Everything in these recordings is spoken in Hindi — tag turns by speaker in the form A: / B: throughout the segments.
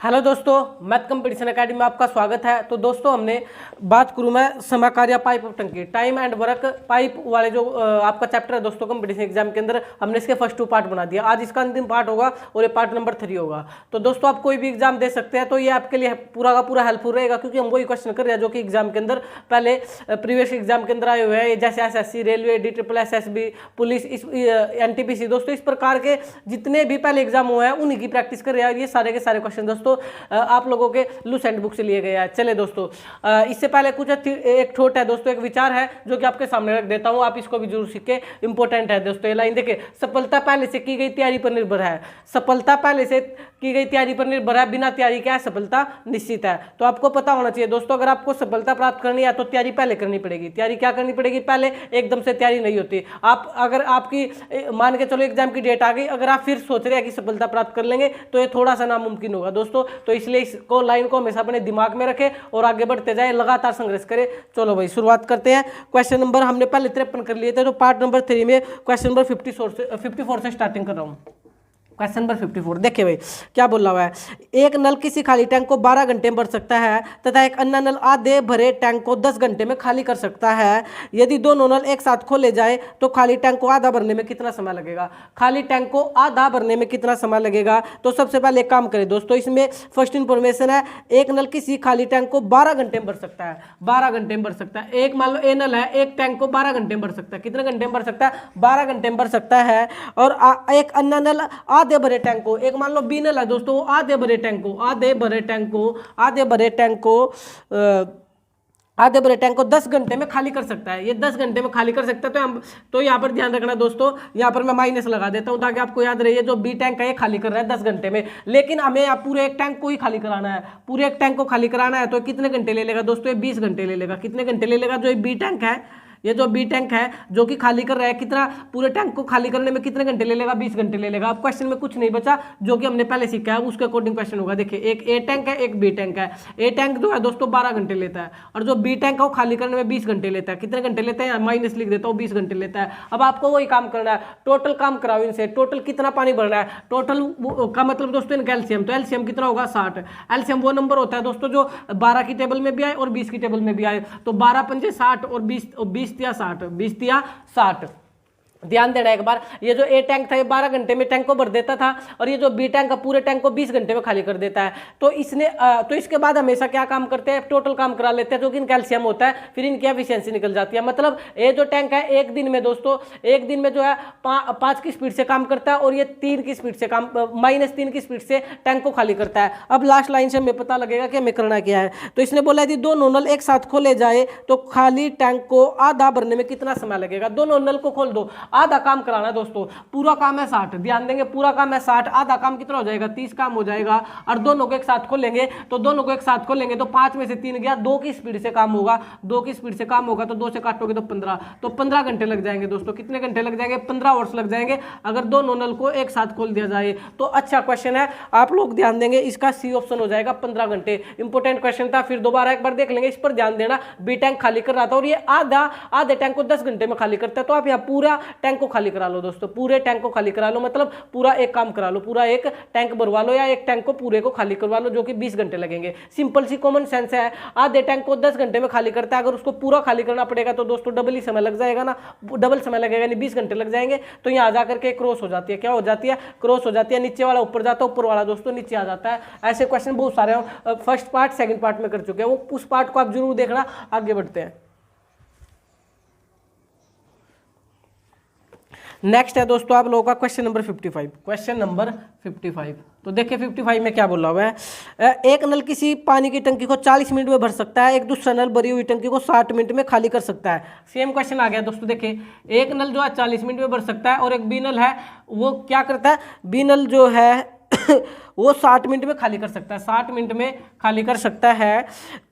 A: हेलो दोस्तों, मैथ कंपटीशन एकेडमी में आपका स्वागत है। तो दोस्तों हमने बात करूँ मैं समकार्य पाइप और टंकी टाइम एंड वर्क पाइप वाले जो आपका चैप्टर है दोस्तों कंपटीशन एग्जाम के अंदर हमने इसके फर्स्ट 2 पार्ट बना दिया। आज इसका अंतिम पार्ट होगा और ये पार्ट नंबर 3 होगा। तो दोस्तों आप कोई भी एग्जाम दे सकते हैं, तो ये आपके लिए पूरा का पूरा हेल्पफुल रहेगा, क्योंकि हम वही क्वेश्चन कर रहे हैं जो कि एग्जाम के अंदर पहले प्रीवियस एग्जाम के अंदर आए हुए हैं, जैसे SSC, railway, DSSB, police, NTPC। दोस्तों इस प्रकार के जितने भी पहले एग्जाम हुए हैं उन्हीं की प्रैक्टिस कर रहे हैं। ये सारे के सारे क्वेश्चन दोस्तों आप लोगों के लूस एंड बुक से लिए गए हैं। चले दोस्तों, इससे पहले कुछ एक ठोट है दोस्तों, एक विचार है जो कि आपके सामने रख देता हूं, आप इसको भी जरूर सीखे, इंपॉर्टेंट है दोस्तों। ये लाइन देखिए, सफलता पहले से की गई तैयारी पर निर्भर है। सफलता पहले से की गई तैयारी पर निर्भर है, बिना तैयारी क्या है सफलता निश्चित है। तो आपको पता होना चाहिए दोस्तों, अगर आपको सफलता प्राप्त करनी है तो तैयारी पहले करनी पड़ेगी। तैयारी क्या करनी पड़ेगी पहले, एकदम से तैयारी नहीं होती। आप अगर आपकी मान के चलो एग्जाम की डेट आ गई, अगर आप फिर सोच रहे हैं कि सफलता प्राप्त कर लेंगे तो ये थोड़ा सा नामुमकिन होगा दोस्तों। तो इसलिए इसको लाइन को हमेशा अपने दिमाग में रखें और आगे बढ़ते जाए, लगातार संघर्ष करें। चलो भाई शुरुआत करते हैं। क्वेश्चन नंबर हमने पहले 53 कर लिए थे, तो पार्ट नंबर 3 में क्वेश्चन नंबर 54 से स्टार्टिंग कर रहा हूँ। क्वेश्चन नंबर 54 देखिए भाई क्या बोल रहा है। एक नल किसी खाली टैंक को 12 घंटे में भर सकता है तथा एक अन्य नल आधे भरे टैंक को 10 घंटे में खाली कर सकता है। यदि दोनों नल एक साथ खोले जाए तो खाली टैंक को आधा भरने में कितना समय लगेगा। खाली टैंक को आधा भरने में कितना समय लगेगा। तो सबसे पहले एक काम करें दोस्तों, इसमें फर्स्ट इंफॉर्मेशन है, एक नल किसी खाली टैंक को 12 घंटे में भर सकता है। 12 घंटे में भर सकता है। एक मान लो ए नल है, एक टैंक को 12 घंटे में भर सकता है। कितने घंटे में भर सकता है? 12 घंटे में भर सकता है। और एक अन्य नल आधे भरे टैंक को, एक मान लो बी नल है दोस्तों, आधे भरे टैंक को 10 घंटे में खाली कर सकता है। ये 10 घंटे में खाली कर सकता है। तो यहाँ पर ध्यान रखना दोस्तों, यहाँ पर मैं माइनस लगा देता हूँ ताकि आपको याद रहे, जो बी टैंक है ये खाली कर रहा है 10 घंटे में, लेकिन हमें आप पूरे एक टैंक को ही खाली कराना है। पूरे एक टैंक को खाली कराना है तो कितने घंटे ले लेगा दोस्तों? ये 20 घंटे ले लेगा। कितने घंटे ले लेगा? जो ये बी टैंक है, ये जो बी टैंक है जो कि खाली कर रहा है, कितना पूरे टैंक को खाली करने में कितने घंटे ले लेगा? 20 घंटे ले लेगा। अब क्वेश्चन में कुछ नहीं बचा, जो कि हमने पहले सीखा है उसके अकॉर्डिंग क्वेश्चन होगा। देखिए एक ए टैंक है, एक बी टैंक है। ए टैंक जो है दोस्तों 12 घंटे लेता है और जो बी टैंक है वो खाली करने में 20 घंटे लेता है। कितने घंटे लेते हैं? माइनस लिख देता हूँ, 20 घंटे लेता है। अब आपको वही काम करना है, टोटल काम कराओ इनसे। टोटल कितना पानी भरना है, टोटल का मतलब दोस्तों इनका एलसीएम, तो एलसीएम कितना होगा? 60। एलसीएम वो नंबर होता है दोस्तों जो 12 की टेबल में भी आए और 20 की टेबल में भी आए। तो 12 पंजे 60 और 20 या 60। ध्यान देना एक बार, ये जो ए टैंक था ये 12 घंटे में टैंक को भर देता था और ये जो बी टैंक का पूरे टैंक को 20 घंटे में खाली कर देता है। तो इसके बाद हमेशा क्या काम करते हैं? टोटल काम करा लेते हैं, जो कि इनका एलसीएम होता है, फिर इनकी एफिशिएंसी निकल जाती है। मतलब ये जो टैंक है एक दिन में दोस्तों, एक दिन में जो है 5 की स्पीड से काम करता है और ये 3 की स्पीड से -3 की स्पीड से टैंक को खाली करता है। अब लास्ट लाइन से हमें पता लगेगा कि हमें करना क्या है। तो इसने बोला यदि दोनों नल एक साथ खोले जाए तो खाली टैंक को आधा भरने में कितना समय लगेगा। दोनों नल को खोल दो, आधा काम कराना है दोस्तों। पूरा काम है 60, ध्यान देंगे, पूरा काम है 60, आधा काम कितना हो जाएगा? 30 काम हो जाएगा। और दोनों को एक साथ खोलेंगे तो 5 में से 3 गया, 2 की स्पीड से काम होगा। 2 की स्पीड से काम होगा तो 2 से काटोगे तो 15, तो 15 घंटे लग जाएंगे दोस्तों। कितने घंटे लग जाएंगे? 15 आवर्स लग जाएंगे अगर दोनों नल को एक साथ खोल दिया जाए तो। अच्छा क्वेश्चन है, आप लोग ध्यान देंगे, इसका सी ऑप्शन हो जाएगा 15 घंटे। इंपोर्टेंट क्वेश्चन था, फिर दोबारा एक बार देख लेंगे, इस पर ध्यान देना। बी टैंक खाली कर रहा था और ये आधे टैंक को 10 घंटे में खाली करता है। तो आप यहाँ पूरा टैंक को खाली करा लो दोस्तों, पूरे टैंक को खाली करा लो, मतलब पूरा एक काम करा लो, पूरा एक टैंक भरवा लो या एक टैंक को पूरे को खाली करवा लो, जो कि 20 घंटे लगेंगे। सिंपल सी कॉमन सेंस है। आधे टैंक को 10 घंटे में खाली करता है, अगर उसको पूरा खाली करना पड़ेगा तो दोस्तों डबल ही समय लग जाएगा ना, डबल समय लगेगा, यानी 20 घंटे लग जाएंगे। तो यहाँ जाकर के क्रॉस हो जाती है, क्या हो जाती है? क्रॉस हो जाती है। नीचे वाला ऊपर जाता है, ऊपर वाला दोस्तों नीचे आ जाता है। ऐसे क्वेश्चन बहुत सारे फर्स्ट पार्ट सेकंड पार्ट में कर चुके हैं, वो उस पार्ट को आप जरूर देखना। आगे बढ़ते हैं। नेक्स्ट है दोस्तों आप लोगों का क्वेश्चन नंबर 55। क्वेश्चन नंबर 55, तो देखिए 55 में क्या बोला हुआ है। एक नल किसी पानी की टंकी को 40 मिनट में भर सकता है, एक दूसरा नल भरी हुई टंकी को 60 मिनट में खाली कर सकता है। सेम क्वेश्चन आ गया दोस्तों। देखिए एक नल जो है 40 मिनट में भर सकता है और एक बी नल है वो क्या करता है? बी नल जो है वो 60 मिनट में खाली कर सकता है, 60 मिनट में खाली कर सकता है।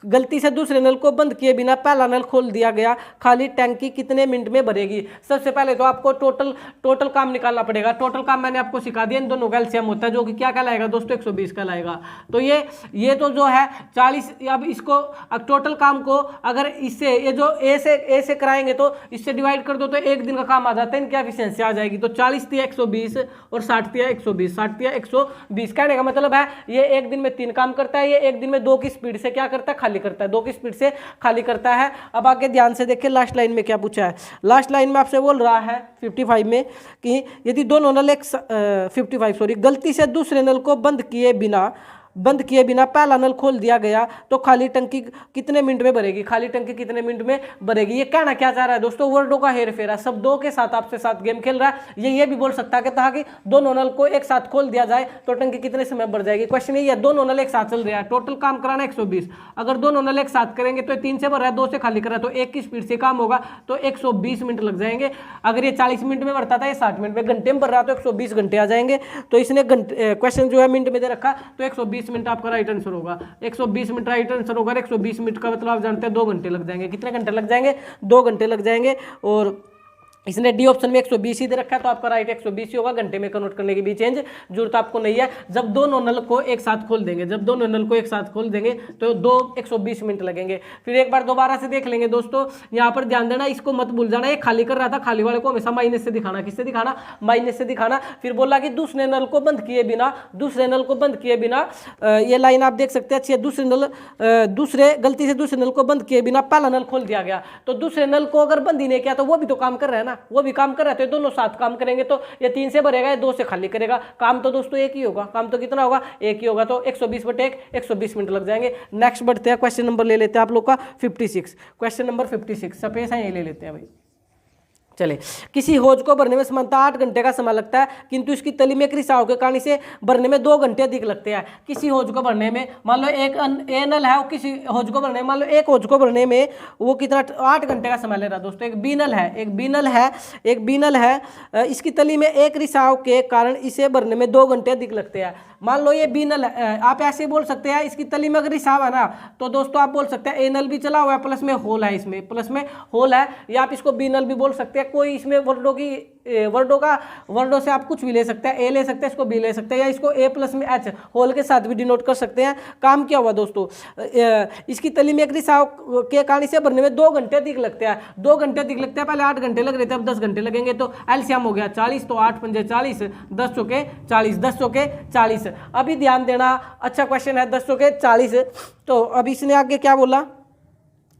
A: गलती से दूसरे नल को बंद किए बिना पहला नल खोल दिया गया, खाली टैंकी कितने मिनट में भरेगी। सबसे पहले तो आपको टोटल काम निकालना पड़ेगा। टोटल काम मैंने आपको सिखा दिया, इन दोनों का एलसीएम होता है, जो कि क्या कहलाएगा दोस्तों? 120 कहलाएगा। तो ये तो जो है 40, अब इसको टोटल काम को अगर इससे ये जो ए से कराएंगे तो इससे डिवाइड कर दो तो एक दिन का काम आ जाता है, इनकी एफिशिएंसी आ जाएगी। तो 40 तिया 120 और 60 तिया 120, 60 तिया 120 कहने कहने का मतलब है ये एक दिन में 3 काम करता है, ये एक दिन में 2 की स्पीड से क्या करता है, खाली करता है, 2 की स्पीड से खाली करता है। अब आगे ध्यान से देखिए लास्ट लाइन में क्या पूछा है। लास्ट लाइन में आपसे बोल रहा है 55 में कि यदि दोनों नल 55 सॉरी गलती से दूसरे नल को बंद किए बिना पहला नल खोल दिया गया तो खाली टंकी कितने मिनट में भरेगी, खाली टंकी कितने मिनट में भरेगी। ये कहना क्या चाह रहा है दोस्तों, वर्डों का हेर फेरा, शब्दों के साथ आपसे साथ गेम खेल रहा है। ये भी बोल सकता है कि दोनों नल को एक साथ खोल दिया जाए तो टंकी कितने समय भर जाएगी। क्वेश्चन ये है, दोनों नल एक साथ चल रहा है, टोटल काम कराना 120, अगर दोनों नल एक साथ करेंगे तो 3 से भर रहा है, 2 से खाली कर रहा है, तो 1 की स्पीड से काम होगा तो 120 मिनट लग जाएंगे। अगर ये 40 मिनट में भरता था, ये 60 मिनट में, घंटे में भर रहा तो 120 घंटे आ जाएंगे। तो इसने क्वेश्चन जो है मिनट में दे रखा तो 120 मिनट आपका राइट आंसर होगा। 120 मिनट राइट आंसर होगा। 120 मिनट का मतलब आप जानते हैं 2 घंटे लग जाएंगे। कितने घंटे लग जाएंगे, 2 घंटे लग जाएंगे। और इसने डी ऑप्शन में 120 ही दे रखा है तो आपका राइट 120 ही होगा। घंटे में कन्वर्ट करने की भी चेंज जरूरत आपको नहीं है। जब दोनों नल को एक साथ खोल देंगे, तो 120 मिनट लगेंगे। फिर एक बार दोबारा से देख लेंगे दोस्तों, यहाँ पर ध्यान देना, इसको मत भूल जाना, ये खाली कर रहा था, खाली वाले को हमेशा माइनस से दिखाना। किससे दिखाना, माइनस से दिखाना। फिर बोला कि दूसरे नल को बंद किए बिना ये लाइन आप देख सकते हैं अच्छी है। गलती से दूसरे नल को बंद किए बिना पहला नल खोल दिया गया, तो दूसरे नल को अगर बंद ही नहीं किया तो वो भी तो काम कर रहा है, वो भी काम कर रहे थे, दोनों साथ काम करेंगे तो ये 3 से भरेगा, ये 2 से खाली करेगा। काम तो दोस्तों एक ही होगा, काम तो कितना होगा, एक ही होगा। तो 120/1 120 मिनट लग जाएंगे। नेक्स्ट बढ़ते हैं, क्वेश्चन नंबर ले लेते हैं आप लोग का 56। क्वेश्चन नंबर 56 सपेस है, ये ले लेते हैं भाई। चले, किसी हौज को भरने में सामान्यतः 8 घंटे का समय लगता है, किंतु इसकी तली में एक रिसाव के कारण इसे भरने में 2 घंटे अधिक लगते हैं। किसी हौज को भरने में, मान लो एक नल है, किसी हौज को भरने में, मान लो एक हौज को भरने में वो कितना 8 घंटे का समय ले रहा है दोस्तों। एक बी नल है, इसकी तली में एक रिसाव के कारण इसे भरने में 2 घंटे अधिक लगते हैं। मान लो ये बी नल है, आप ऐसे बोल सकते हैं, इसकी तली में अगर रिसाव है ना तो दोस्तों आप बोल सकते हैं ए नल भी चला हुआ है, प्लस में होल है, इसमें प्लस में होल है, या आप इसको बी नल भी बोल सकते हैं। कोई इसमें वर्डों से आप कुछ भी ले सकते हैं, ए ले सकते हैं, इसको बी ले सकते हैं, या इसको ए प्लस में एच होल के साथ भी डिनोट कर सकते हैं। काम क्या हुआ दोस्तों, इसकी तली में एक रिसाव के कारण इसे भरने में 2 घंटे अधिक लगते हैं। 2 घंटे अधिक लगते हैं, पहले 8 घंटे लग रहे थे, अब 10 घंटे लगेंगे। तो एलसीएम हो गया 40, तो 8 पंजे 40, 10 चौके 40, 10 चौके 40। अभी ध्यान देना, अच्छा क्वेश्चन है, 10 चौके 40। तो अब इसने आगे क्या बोला,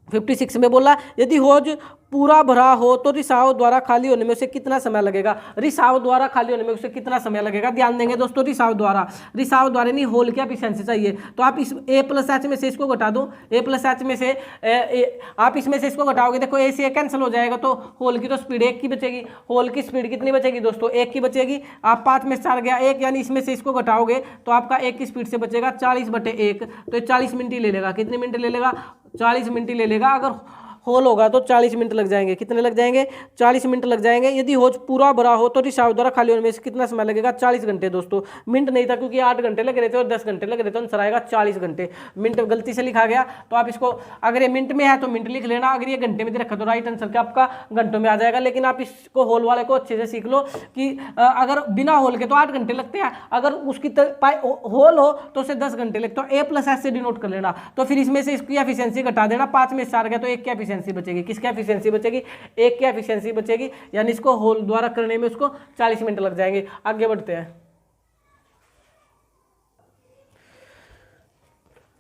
A: 56 में बोला यदि हौज पूरा भरा हो तो रिसाव द्वारा खाली होने में उसे कितना समय लगेगा। रिसाव द्वारा खाली होने में उसे कितना समय लगेगा, ध्यान देंगे दोस्तों। रिसाव द्वारा नहीं, होल की एफिशिएंसी चाहिए। तो आप इस ए प्लस एच में से इसको घटा दो, ए प्लस एच में से आप इसमें से इसको घटाओगे, देखो ए से कैंसिल हो जाएगा, तो होल की तो स्पीड 1 की बचेगी। होल की स्पीड कितनी बचेगी दोस्तों, 1 की बचेगी। आप 5 में 4 गया 1, यानी इसमें से इसको घटाओगे तो आपका 1 की स्पीड से बचेगा 40/1, तो 40 मिनट ही ले लेगा। कितने मिनट ले लेगा, 40 मिनट ही ले लेगा। अगर होल होगा तो 40 मिनट लग जाएंगे। कितने लग जाएंगे, 40 मिनट लग जाएंगे। यदि हौज पूरा भरा हो तो रिसाव द्वारा खाली होने में कितना समय लगेगा, 40 घंटे दोस्तों। मिनट नहीं था क्योंकि 8 घंटे लग रहे थे और 10 घंटे लग रहे थे, आंसर आएगा 40 घंटे। मिनट गलती से लिखा गया तो आप इसको, अगर ये मिनट में है तो मिनट लिख लेना, अगर ये घंटे में दे रखा तो राइट आंसर क्या आपका घंटों में आ जाएगा। लेकिन आप इसको होल वाले को अच्छे से सीख लो कि अगर बिना होल के तो 8 घंटे लगते हैं, अगर उसकी होल हो तो उसे 10 घंटे लगते हैं। ए प्लस एच से डिनोट कर लेना, तो फिर इसमें से इसकी एफिशिएंसी घटा देना। 5 में 4 गया तो 1 की एफिशिएंसी बचेगी। किसकी एफिशिएंसी बचेगी, 1 की एफिशिएंसी बचेगी, यानी इसको होल द्वारा करने में उसको 40 मिनट लग जाएंगे। आगे बढ़ते हैं,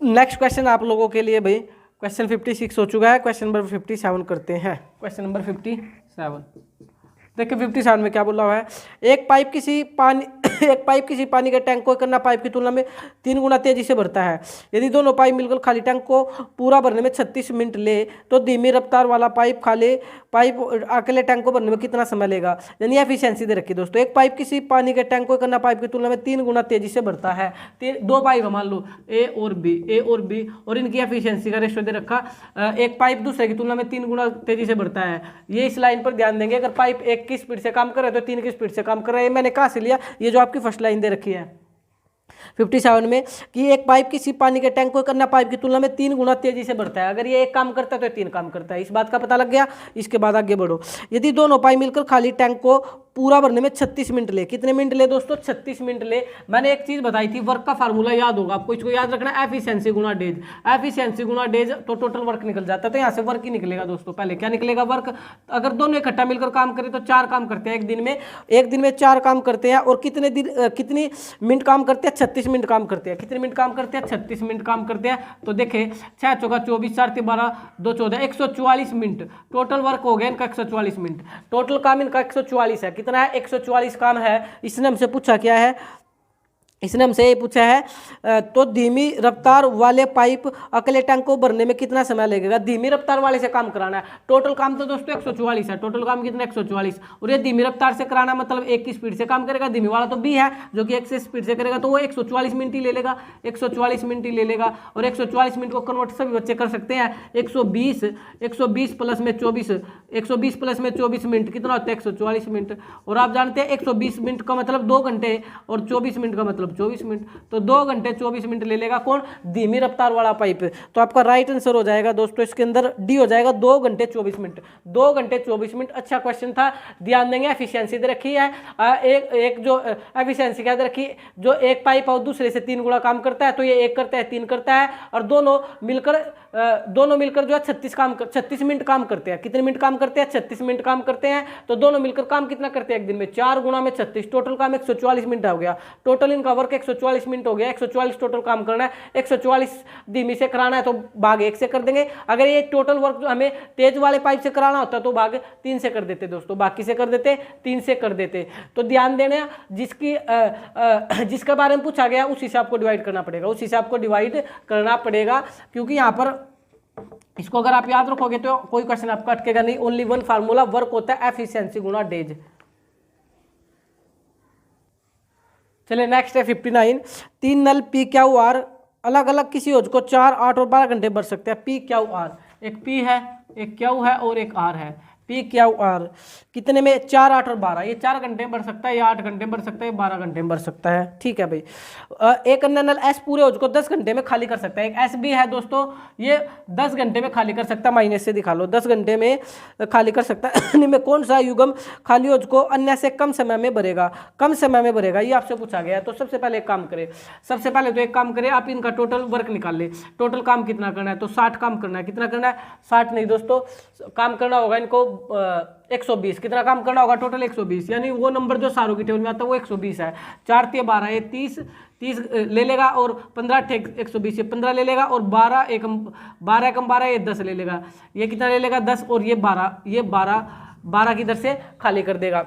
A: नेक्स्ट क्वेश्चन आप लोगों के लिए भाई क्वेश्चन 56 हो चुका है। क्वेश्चन नंबर 57 करते हैं। क्वेश्चन नंबर 57 देखिए 57 में क्या बोला हुआ है, एक पाइप किसी पानी के टैंक को एक अन्य पाइप की तुलना में 3 गुना तेजी से भरता है। यदि दोनों पाइप मिलकर खाली टैंक को पूरा भरने में 36 मिनट ले तो धीमी रफ्तार वाला पाइप अकेले टैंक को भरने में कितना समय लेगा। यानी एफिशिएंसी दे रखी दोस्तों। एक पाइप किसी पानी के टैंक को एक अन्य पाइप की तुलना में 3 गुना तेजी से भरता है। 2 पाइप मान लो ए और बी, और इनकी एफिशिएंसी का रेशियो दे रखा। एक पाइप दूसरे की तुलना में 3 गुना तेजी से भरता है। ये इस लाइन पर ध्यान देंगे, अगर पाइप 1 की स्पीड से काम कर रहा है तो 3 की स्पीड से काम कर रहा है। मैंने कहाँ से लिया, ये जो आपकी फर्स्ट लाइन दे रखी है 57 में कि एक पाइप किसी पानी के टैंक को एक अन्य पाइप की तुलना में 3 गुना तेजी से बढ़ता है। अगर ये 1 काम करता है तो 3 काम करता है। इस बात का पता लग गया। इसके बाद आगे बढ़ो, यदि दोनों पाइप मिलकर खाली टैंक को पूरा भरने में 36 मिनट ले, कितने मिनट ले दोस्तों, 36 मिनट ले। मैंने एक चीज बताई थी, वर्क का फार्मूला याद होगा आपको, इसको याद रखना, एफिशिएंसी गुना डेज। एफिशिएंसी गुना डेज तो टोटल वर्क निकल जाता है, तो यहाँ से वर्क ही निकलेगा दोस्तों। पहले क्या निकलेगा, वर्क। अगर दोनों इकट्ठा मिलकर काम करें तो 4 काम करते हैं एक दिन में 4 काम करते हैं। और कितनी मिनट काम करते हैं, 36 मिनट काम करते हैं। कितने मिनट काम करते हैं? 36 मिनट काम करते हैं। तो देखे 6 चौका 24, 4 ते 12, 2 14, 144 मिनट टोटल वर्क हो गया इनका। 144 मिनट टोटल काम इनका 144 है। कितना है? 144 काम है। इसने हमसे पूछा क्या है? इसने हमसे ये पूछा है तो धीमी रफ्तार वाले पाइप अकेले टैंक को भरने में कितना समय लगेगा? धीमी रफ्तार वाले से काम कराना है। टोटल काम तो दोस्तों 144 है। टोटल काम कितना? 144। और ये धीमी रफ्तार से कराना मतलब एक की स्पीड से काम करेगा। धीमी वाला तो बी है जो कि एक से स्पीड से करेगा, तो वो 144 मिनट ही ले लेगा। 144 मिनट ही ले लेगा। और 144 मिनट को कन्वर्ट सभी बच्चे कर सकते हैं। 120 प्लस में 24, 120 प्लस में 24 मिनट कितना होता है? 144 मिनट। और आप जानते हैं 120 मिनट का मतलब 2 घंटे और 24 मिनट का मतलब 24 मिनट। तो 2 घंटे 24 मिनट ले लेगा कौन? धीमी रफ्तार वाला पाइप। तो आपका राइट आंसर हो जाएगा दोस्तों इसके अंदर डी हो जाएगा, 2 घंटे 24 मिनट। 2 घंटे 24 मिनट। अच्छा क्वेश्चन था, ध्यान देंगे। एफिशिएंसी दे रखी है, एक जो एफिशिएंसी क्या दे रखी, जो एक पाइप और दूसरे से 3 गुना काम करता है, तो ये 1 करता है 3 करता है, और दोनों मिलकर जो है 36 मिनट काम करते हैं। कितने मिनट काम करते हैं? 36 मिनट काम करते हैं। तो दोनों मिलकर काम कितना करते हैं एक दिन में? 4 गुना में 36, टोटल काम 144 मिनट हो गया। टोटल इनका वर्क 144 मिनट हो गया। 144 टोटल काम करना है। 144 धीमी से कराना है तो भाग 1 से कर देंगे। अगर ये टोटल वर्क जो हमें तेज वाले पाइप से कराना होता तो भाग 3 से कर देते दोस्तों, बाकी से कर देते 3 से कर देते। तो ध्यान देना, जिसके बारे में पूछा गया उस हिसाब को डिवाइड करना पड़ेगा, उस हिसाब को डिवाइड करना पड़ेगा, क्योंकि यहाँ पर इसको अगर आप याद रखोगे तो कोई क्वेश्चन आपका अटकेगा नहीं। ओनली वन फार्मूला वर्क होता है एफिशिएंसी गुना डेज। चलिए नेक्स्ट है 59। 3 नल पी क्यू आर अलग अलग किसी होज को 4, 8 और 12 घंटे भर सकते हैं। पी क्यू आर, एक पी है, एक क्यू है और एक आर है। पी क्यू आर कितने में? 4, 8 और 12। ये 4 घंटे में भर सकता है, या 8 घंटे में भर सकता है, 12 घंटे में भर सकता है। ठीक है भाई। एक अन्य नल एस पूरे होज को 10 घंटे में खाली कर सकता है। एक एस भी है दोस्तों, ये 10 घंटे में खाली कर सकता है। माइनस से दिखा लो, 10 घंटे में खाली कर सकता है। इनमें कौन सा युग्म खाली होज को अन्य से कम समय में भरेगा? कम समय में भरेगा, ये आपसे पूछा गया है। तो सबसे पहले एक काम करें, सबसे पहले तो एक काम करें, आप इनका टोटल वर्क निकाल ले। टोटल काम कितना करना है? तो 60 काम करना है। कितना करना है? 60 नहीं दोस्तों, काम करना होगा इनको 120। कितना काम करना होगा? टोटल 120, यानी वो नंबर जो सारों की टेबल में आता है वो 120 है। 4 ते 12, ये 30 ले लेगा, और 15 ठेक 120, ये 15 ले लेगा, और 12 एकम 12 ये 10 ले लेगा। ये कितना ले लेगा? 10, और ये 12 की दर से खाली कर देगा।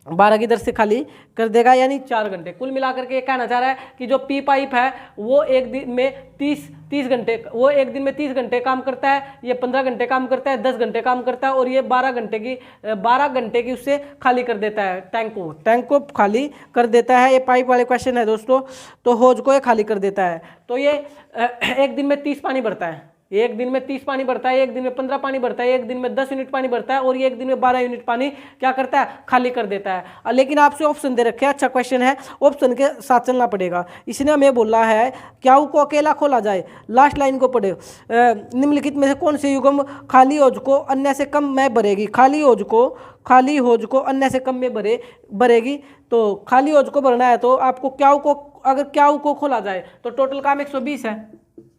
A: 12 की दर से खाली कर देगा, यानी 4 घंटे। कुल मिलाकर के ये कहना चाह रहा है कि जो पी पाइप है वो एक दिन में 30 घंटे, वो एक दिन में 30 घंटे काम करता है। ये 15 घंटे काम करता है, 10 घंटे काम करता है, और ये 12 घंटे की उससे खाली कर देता है। टैंक को खाली कर देता है। ये पाइप वाले क्वेश्चन है दोस्तों, तो होज को ये खाली कर देता है। तो ये एक दिन में 30 पानी भरता है, एक दिन में 30 पानी भरता है, एक दिन में 15 पानी भरता है, एक दिन में 10 यूनिट पानी भरता है, और ये एक दिन में 12 यूनिट पानी क्या करता है? खाली कर देता है। लेकिन आपसे ऑप्शन दे रखे हैं, अच्छा क्वेश्चन है, ऑप्शन के साथ चलना पड़ेगा। इसने हमें बोला है क्या को अकेला खोला जाए। लास्ट लाइन को पढ़े, निम्नलिखित में से कौन से युग्म खाली होज को अन्य से कम में भरेगी? खाली होज को अन्य से कम में भरेगी। तो खाली होज को भरना है तो आपको अगर क्याऊ को खोला जाए तो टोटल काम 120 है।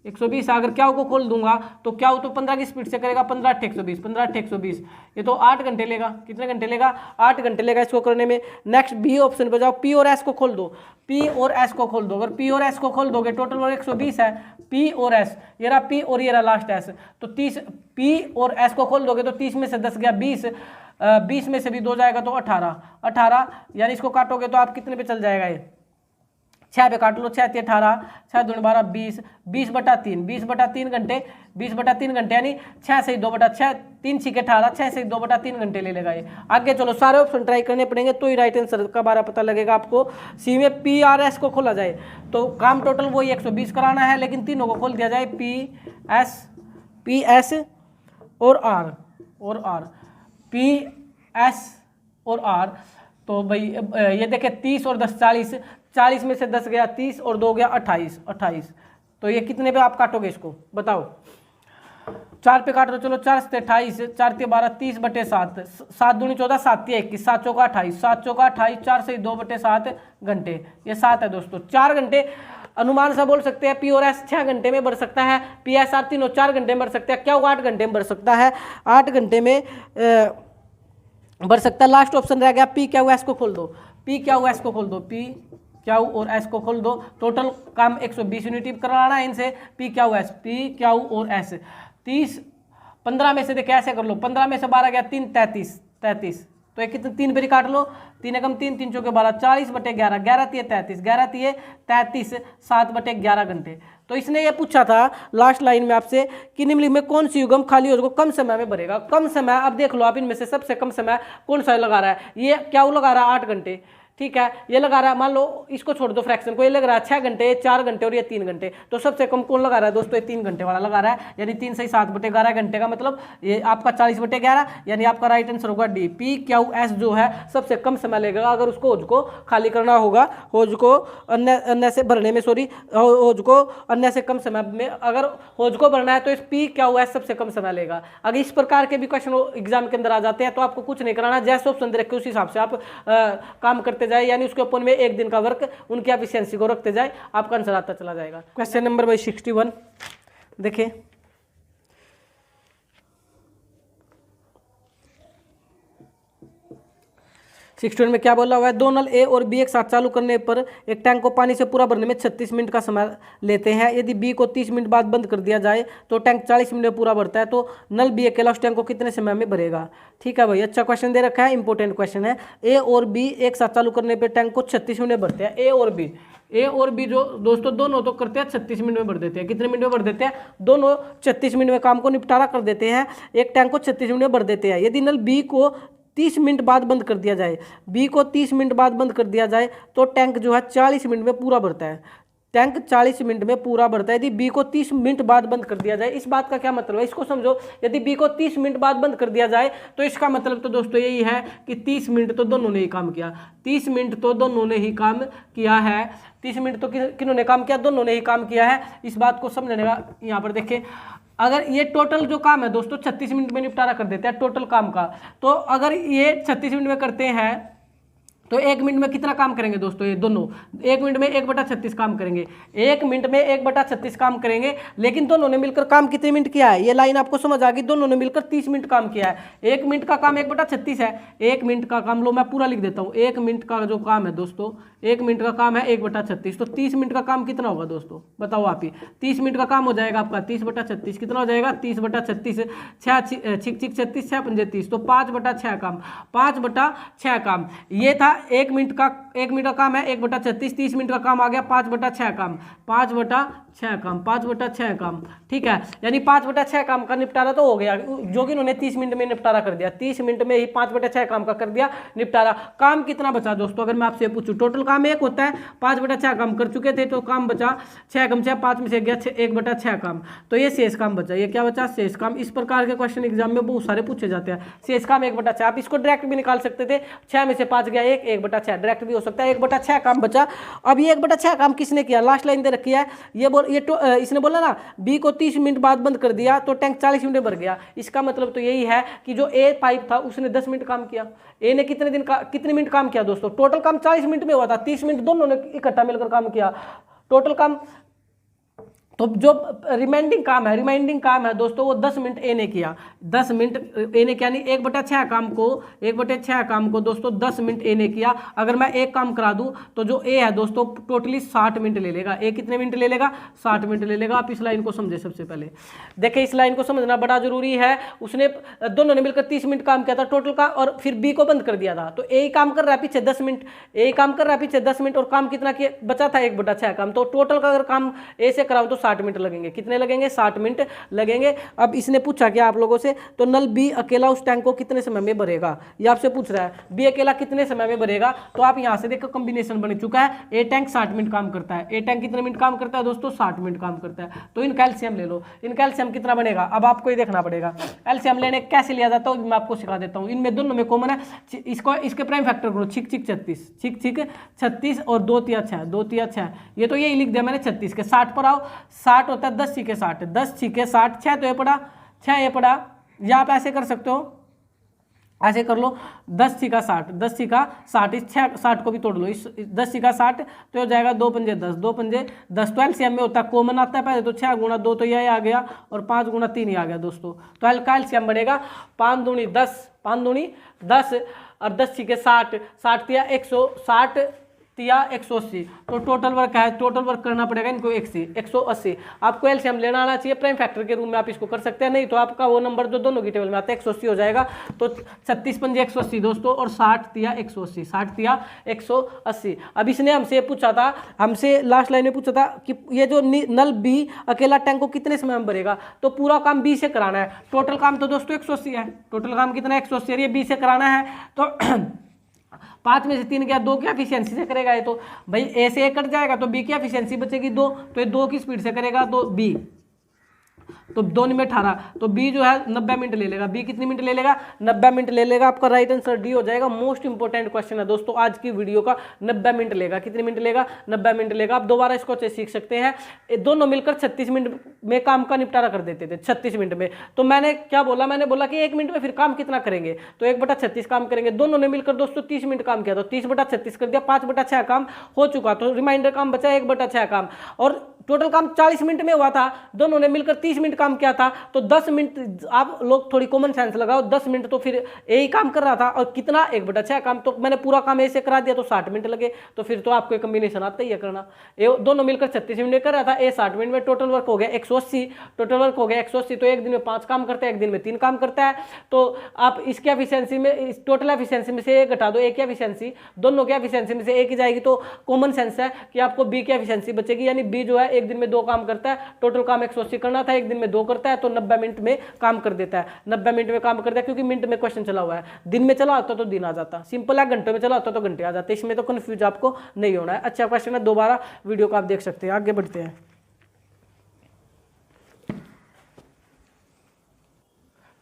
A: 120 अगर क्याऊ को खोल दूंगा तो क्याऊ तो 15 की स्पीड से करेगा, 15 8 120, 15 8 120, ये तो 8 घंटे लेगा। कितने घंटे लेगा? 8 घंटे लेगा इसको करने में। नेक्स्ट बी ऑप्शन पे जाओ, पी और एस को खोल दो। पी और एस को खोल दो, अगर पी और एस को खोल दोगे टोटल वर्क 120 है। पी और एस, ये रहा पी और ये रहा लास्ट एस, तो 30। पी और एस को खोल दोगे तो 30 में से 10 गया 20, 20 में से भी 2 जाएगा तो 18, यानी इसको काटोगे तो आप कितने पे चल जाएगा? ये 6 पे काट लो, 6 ते 18, 6 दूनी 12, 20/3, 20/3 घंटे, 20/3 घंटे, यानी 6 से 2/6, 3 6 18, 6 से 2/3 घंटे ले लेगा ये। आगे चलो, सारे ऑप्शन ट्राई करने पड़ेंगे तो ही राइट आंसर का बारा पता लगेगा आपको। सी में पी आर एस को खोला जाए तो काम टोटल वही 120 कराना है, लेकिन तीनों को खोल दिया जाए, पी एस और आर, पी एस और आर। तो भाई ये देखे 30 और 10 40 में से 10 गया 30 और 2 गया 28। तो ये कितने पे आप काटोगे इसको बताओ? 4 पे काट रहे, चलो 4 से 28, 4 ते 12, 30/7, 7 दूनी 14, 7 ते 21, 7 चौका 28, 7 चौका 28, 4 से 2/7 घंटे, ये 7 है दोस्तों। 4 घंटे अनुमान सा बोल सकते हैं। पी और एस 6 घंटे में भर सकता है, पी एस आर तीनों 4 घंटे में भर सकते हैं, क्या 8 घंटे में भर सकता है, 8 घंटे में भर सकता है। लास्ट ऑप्शन रह गया पी क्या एस को खोल दो, पी क्या एस को खोल दो, पी क्यू और एस को खोल दो, टोटल काम 120 यूनिट कराना है इनसे, P Q S, P Q और एस 30, 15 में से देखिए ऐसे कर लो, 15 में से 12 गया 3, 33, तो एक कितने 3 पे काट लो, 3 एकम 3, 3 चौके 12, 40/11, 11 तिये 33, 11 तिये 33, 7/11 घंटे। तो इसने ये पूछा था लास्ट लाइन में आपसे कि निम्नलिखित में कौन सी युग्म खाली हो कम समय में भरेगा। कम समय, अब देख लो आप इनमें से सबसे कम समय कौन सा लगा रहा है, ये क्या लगा रहा है 8 घंटे, ठीक है, ये लगा रहा है, मान लो इसको छोड़ दो फ्रैक्शन को, ये लग रहा है 6 घंटे, 4 घंटे और ये 3 घंटे, तो सबसे कम कौन लगा रहा है दोस्तों, ये 3 घंटे वाला लगा रहा है, यानी 3 से 7/11 घंटे का मतलब ये आपका 40/11, यानी आपका राइट आंसर होगा डी, पी क्यू एस जो है सबसे कम समय लगेगा अगर उसको होज को खाली करना होगा, होज को अन्य से भरने में, सॉरी होज को अन्य से कम समय में अगर होज को भरना है तो इस पी क्यू एस सबसे कम समय लेगा। अगर इस प्रकार के भी क्वेश्चन एग्जाम के अंदर आ जाते हैं तो आपको कुछ नहीं कराना, जैसे ऑप्शन दे रखे उस हिसाब से आप काम करते जाए, यानी उसके ऊपर में 1 दिन का वर्क उनकी एफिशिएंसी को रखते जाए, आपका आंसर आता चला जाएगा। क्वेश्चन नंबर 61 देखिए, 61 में क्या बोला हुआ है, 2 नल ए और बी एक साथ चालू करने पर एक टैंक को पानी से पूरा भरने में 36 मिनट का समय लेते हैं। यदि बी को 30 मिनट बाद बंद कर दिया जाए तो टैंक 40 मिनट में पूरा भरता है, तो नल बी अकेला उस टैंक को कितने समय में भरेगा। ठीक है भाई, अच्छा क्वेश्चन दे रखा है, इंपॉर्टेंट क्वेश्चन है। ए और बी एक साथ चालू करने पर टैंक को 36 मिनट में भरते हैं। ए और बी जो दोस्तों दोनों तो करते हैं 36 मिनट में भर देते हैं। कितने मिनट में भर देते हैं, दोनों 36 मिनट में काम को निपटारा कर देते हैं, एक टैंक को 36 मिनट में भर देते हैं। यदि नल बी को 30 मिनट बाद बंद कर दिया जाए, बी को 30 मिनट बाद बंद कर दिया जाए तो टैंक जो है 40 मिनट में पूरा भरता है, टैंक 40 मिनट में पूरा भरता है। यदि बी को 30 मिनट बाद बंद कर दिया जाए, इस बात का क्या मतलब है, इसको समझो। यदि बी को 30 मिनट बाद बंद कर दिया जाए तो इसका मतलब तो दोस्तों यही है कि 30 मिनट तो दोनों ने ही काम किया, 30 मिनट तो दोनों ने ही काम किया है, 30 मिनट तो किन्होंने काम किया, दोनों ने ही काम किया है। इस बात को समझने का यहाँ पर देखिए, अगर ये टोटल जो काम है दोस्तों 36 मिनट में निपटारा कर देते हैं टोटल काम का, तो अगर ये 36 मिनट में करते हैं तो 1 मिनट में कितना काम करेंगे दोस्तों, ये दोनों 1 मिनट में 1/36 काम करेंगे, 1 मिनट में 1/36 काम करेंगे। लेकिन दोनों ने मिलकर काम कितने मिनट किया है, ये लाइन आपको समझ आ गई, दोनों ने मिलकर 30 मिनट काम किया है। 1 मिनट का काम 1/36 है, 1 मिनट का काम लो मैं पूरा लिख देता हूँ, 1 मिनट का जो काम है दोस्तों, 1 मिनट का काम है 1/36, तो 30 मिनट का काम कितना होगा दोस्तों, बताओ आप ही। 30 मिनट का काम हो जाएगा आपका 30/36, कितना हो जाएगा 30/36, 6 6 30, तो 5/6 काम, 5/6 काम। ये था 1 मिनट का काम है 1/36, 30 मिनट का काम आ गया 5/6 काम, 5/6 काम, ठीक है। यानी 5/6 काम का निपटारा तो हो गया, जो कि उन्होंने 30 मिनट में निपटारा कर दिया, 30 मिनट में ही 5/6 काम का कर दिया निपटारा। काम कितना बचा दोस्तों, अगर मैं आपसे पूछूं, टोटल काम 1 होता है, 5/6 काम कर चुके थे तो काम बचा 6 कम 6, 5 में से गया 1/6 काम, तो ये शेष काम बचा। ये क्या बचा, शेष काम। इस प्रकार के क्वेश्चन एग्जाम में बहुत सारे पूछे जाते हैं। शेष काम 1/6, आप इसको डायरेक्ट भी निकाल सकते थे, 6 में से 5 गया 1/6, डायरेक्ट भी हो सकता है, 1/6 काम बचा। अब ये 1/6 काम किसने किया, लास्ट लाइन दे रखी है, इसने बोला ना बी को 30 मिनट बाद बंद कर दिया तो टैंक 40 मिनट में भर गया। इसका मतलब तो यही है कि जो ए पाइप था उसने 10 मिनट काम किया, ए ने कितने मिनट काम किया दोस्तों, टोटल काम 40 मिनट में हुआ था, 30 मिनट दोनों ने इकट्ठा मिलकर काम किया, टोटल काम। तो जो रिमाइंडिंग काम है दोस्तों वो 10 मिनट ए ने किया, 10 मिनट ए ने किया, यानी 1/6 काम को दोस्तों 10 मिनट ए ने किया। अगर मैं एक काम करा दूं तो जो ए है दोस्तों टोटली 60 मिनट ले लेगा। ए कितने मिनट ले लेगा, 60 मिनट ले लेगा। आप इस लाइन को समझे, सबसे पहले देखिए इस लाइन को समझना बड़ा जरूरी है। उसने दोनों ने मिलकर 30 मिनट काम किया था टोटल का, और फिर बी को बंद कर दिया था, तो ए काम कर रहा है पीछे 10 मिनट, ए काम कर रहा है पीछे 10 मिनट, और काम कितना किया बचा था 1/6 काम, तो टोटल का अगर काम ए से कराऊं तो 60 मिनट लगेंगे। कितने लगेंगे, 60 मिनट लगेंगे। अब इसने पूछा क्या आप लोगों से, तो नल बी अकेला उस टैंक को कितने समय में भरेगा, ये आपसे पूछ रहा है, बी अकेला कितने समय में भरेगा। तो आप यहां से देखो कॉम्बिनेशन बन चुका है, ए टैंक 60 मिनट काम करता है, ए टैंक कितने मिनट काम करता है दोस्तों, 60 मिनट काम करता है। तो इनका एलसीएम ले लो, इनका एलसीएम कितना बनेगा, अब आपको ही देखना पड़ेगा। एलसीएम लेने कैसे लिया जाता है मैं आपको सिखा देता हूँ। इनमें दोनों में कॉमन है, इसको इसके प्राइम फैक्टर करो, 6 36 और 2 तिया 6, ये तो यही लिख दिया मैंने 36 के 60 पर आओ, 60 होता है 10 6 60, 10 6 60, 6 तो ये पड़ा 6, ये पड़ा, या आप ऐसे कर सकते हो, ऐसे कर लो 10 6 60, 10 6 60, इस 60 को भी तोड़ लो, इस 10 6 60 तो हो जाएगा 2 पंजे 10, 2 पंजे 10। तो एलसीएम में होता है, कॉमन आता है पहले तो 6 गुणा 2 तो यह आ गया, और 5 गुणा 3 ही आ गया दोस्तों। तो एल का एलसीएम बनेगा 5 दूनी 10, 5 दूनी 10 और 10 6 60, 60 या 160, तिया 180, तो टोटल वर्क है, टोटल वर्क करना पड़ेगा इनको 180। आपको एलसीएम लेना आना चाहिए, प्राइम फैक्टर के रूम में आप इसको कर सकते हैं, नहीं तो आपका वो नंबर जो दोनों की टेबल में आता है 180 हो जाएगा। तो 36 पंजे 180 दोस्तों, और 60 तिया 180, 60 तिया 180। अब इसने हमसे पूछा था, हमसे लास्ट लाइन में पूछा था कि ये जो नल बी अकेला टैंक को कितने समय में भरेगा, तो पूरा काम बी से कराना है। टोटल काम तो दोस्तों 180 है, टोटल काम कितना 180 है, ये बी से कराना है। तो 5 में से 3 गया, 2 की एफिशिएंसी से करेगा ये, तो भाई ए से 1 कट जाएगा तो बी की एफिशिएंसी बचेगी 2, तो ये 2 की स्पीड से करेगा, तो बी, तो 2 में 18, तो बी जो है 90 मिनट ले लेगा। बी कितनी मिनट ले लेगा? 90 मिनट ले लेगा। आपका राइट आंसर डी हो जाएगा। मोस्ट इंपोर्टेंट क्वेश्चन है दोस्तों आज की वीडियो का। 90 मिनट लेगा। कितने मिनट लेगा? 90 मिनट लेगा। आप दोबारा इसको अच्छे सीख सकते हैं। दोनों मिलकर 36 मिनट में काम का निपटारा कर देते थे, 36 मिनट में। तो मैंने क्या बोला? मैंने बोला कि 1 मिनट में फिर काम कितना करेंगे, तो 1/36 काम करेंगे। दोनों ने मिलकर दोस्तों 30 मिनट काम किया, तो 30/36 कर दिया, 5/6 काम हो चुका, तो रिमाइंडर काम बचा 1/6 काम। और टोटल काम 40 मिनट में हुआ था, दोनों ने मिलकर 30 मिनट काम किया था, तो 10 मिनट, आप लोग थोड़ी कॉमन सेंस लगाओ, 10 मिनट तो फिर ए ही काम कर रहा था, और कितना 1/6 काम, तो मैंने पूरा काम ए से करा दिया तो 60 मिनट लगे। तो फिर तो आपको एक कम्बिनेशन आता ही है करना। ए दोनों मिलकर 36 मिनट कर रहा था, ए 60 मिनट में, टोटल वर्क हो गया 180। टोटल वर्क हो गया 180, तो एक दिन में 5 काम करता है, एक दिन में 3 काम करता है। तो आप इसकी एफिशिएंसी में, इस टोटल एफिशिएंसी में से ए घटा दो, ए की एफिशिएंसी, दोनों की एफिशिएंसी में से ए की जाएगी, तो कॉमन सेंस है कि आपको बी की एफिशिएंसी बचेगी। यानी बी जो है एक दिन में 2 काम करता है, टोटल काम 180 करना था, एक दिन में 2 करता है, तो 90 मिनट में काम कर देता है। 90 मिनट में काम कर दिया, क्योंकि मिनट में क्वेश्चन चला हुआ है। दिन में चला होता तो दिन आ जाता, सिंपल है। घंटों में चला होता तो घंटे आ जाते। इसमें तो कंफ्यूज आपको नहीं होना है। अच्छा क्वेश्चन है, दोबारा वीडियो को आप देख सकते हैं। आगे बढ़ते हैं।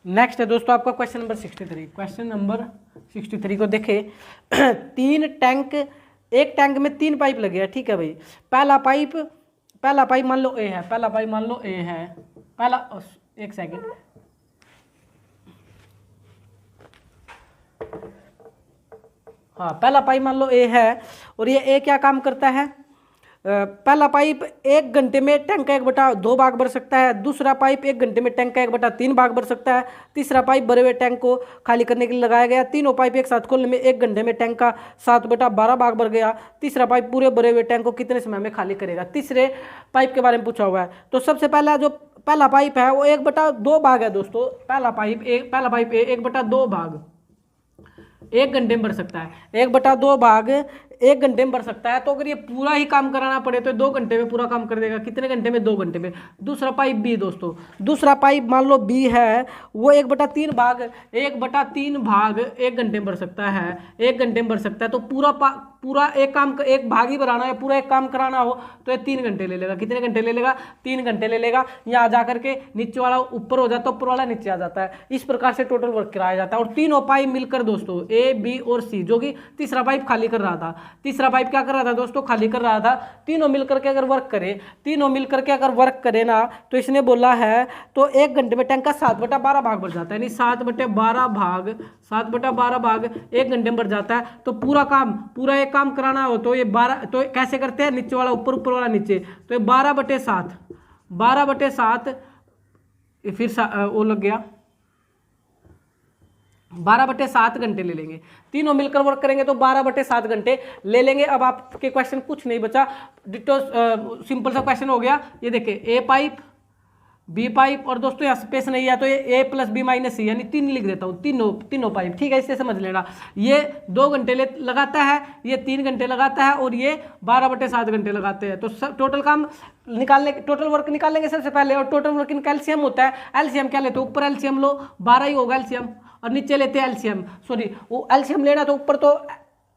A: नेक्स्ट है दोस्तों आपका क्वेश्चन नंबर 63। क्वेश्चन नंबर 63 को देखें। 3 टैंक, एक टैंक में 3 पाइप लगे हैं, ठीक है भाई। पहला पाइप मान लो ए है, पहला पाइप मान लो ए है, पहला, एक सेकेंड, हाँ, पहला पाइप मान लो ए है, और ये ए क्या काम करता है? पहला पाइप 1 घंटे में टैंक का 1/2 भाग भर सकता है। दूसरा पाइप 1 घंटे में टैंक का 1/3 भाग भर सकता है। तीसरा पाइप भरे हुए टैंक को खाली करने के लिए लगाया गया। तीनों पाइप एक साथ खोलने में 1 घंटे में टैंक का 7/12 भाग भर गया। तीसरा पाइप पूरे भरे हुए टैंक को कितने समय में खाली करेगा? तीसरे पाइप के बारे में पूछा हुआ है। तो सबसे पहला जो पहला पाइप है वो 1/2 भाग है दोस्तों। पहला पाइप 1/2 भाग 1 घंटे में भर सकता है। 1/2 भाग 1 घंटे में भर सकता है। तो अगर ये पूरा ही काम कराना पड़े तो 2 घंटे में पूरा काम कर देगा। कितने घंटे में? 2 घंटे में। दूसरा पाइप बी दोस्तों, दूसरा पाइप मान लो बी है, वो 1/3 भाग 1 घंटे में भर सकता है। 1 घंटे में भर सकता है। तो पूरा एक भाग ही बनाना है, पूरा एक काम कराना हो तो ये 3 घंटे ले लेगा। कितने घंटे ले लेगा? 3 घंटे ले लेगा। यहाँ जा करके नीचे वाला ऊपर हो जाता है, ऊपर वाला नीचे आ जाता है। इस प्रकार से टोटल वर्क कराया जाता है। और तीनों पाइप मिलकर दोस्तों ए, बी और सी, जो कि तीसरा पाइप खाली कर रहा था, तीसरा पाइप क्या कर रहा था दोस्तों? खाली कर रहा था। तीनों मिलकर के अगर वर्क करे ना, तो इसने बोला है तो 1 घंटे में टैंक का 7/12 भाग भर जाता है। यानी 7/12 भाग 1 घंटे में भर जाता है। तो पूरा एक काम कराना हो तो ये 12, तो कैसे करते हैं? नीचे वाला ऊपर, ऊपर वाला नीचे, तो ये 12/7 फिर वो लग गया 12/7 घंटे ले लेंगे। तीनों मिलकर वर्क करेंगे तो 12/7 घंटे ले लेंगे। अब आपके क्वेश्चन कुछ नहीं बचा, डिटो सिंपल सा क्वेश्चन हो गया। ये देखिए, ए पाइप, बी पाइप, और दोस्तों यहाँ स्पेस नहीं है तो ये ए प्लस बी माइनस सी, यानी 3 लिख देता हूँ, तीनों पाइप, ठीक है। इससे समझ लेना, ये 2 घंटे लगाता है, ये 3 घंटे लगाता है, और ये 12/7 घंटे लगाते हैं। तो टोटल काम टोटल वर्क निकालेंगे सबसे पहले। और टोटल वर्क इनका एलसीएम होता है। एलसीएम क्या लेते हो? ऊपर एलसीएम लो, 12 ही होगा एलसीएम, और नीचे लेते हैं एलसीएम, सॉरी वो एलसीएम लेना तो ऊपर तो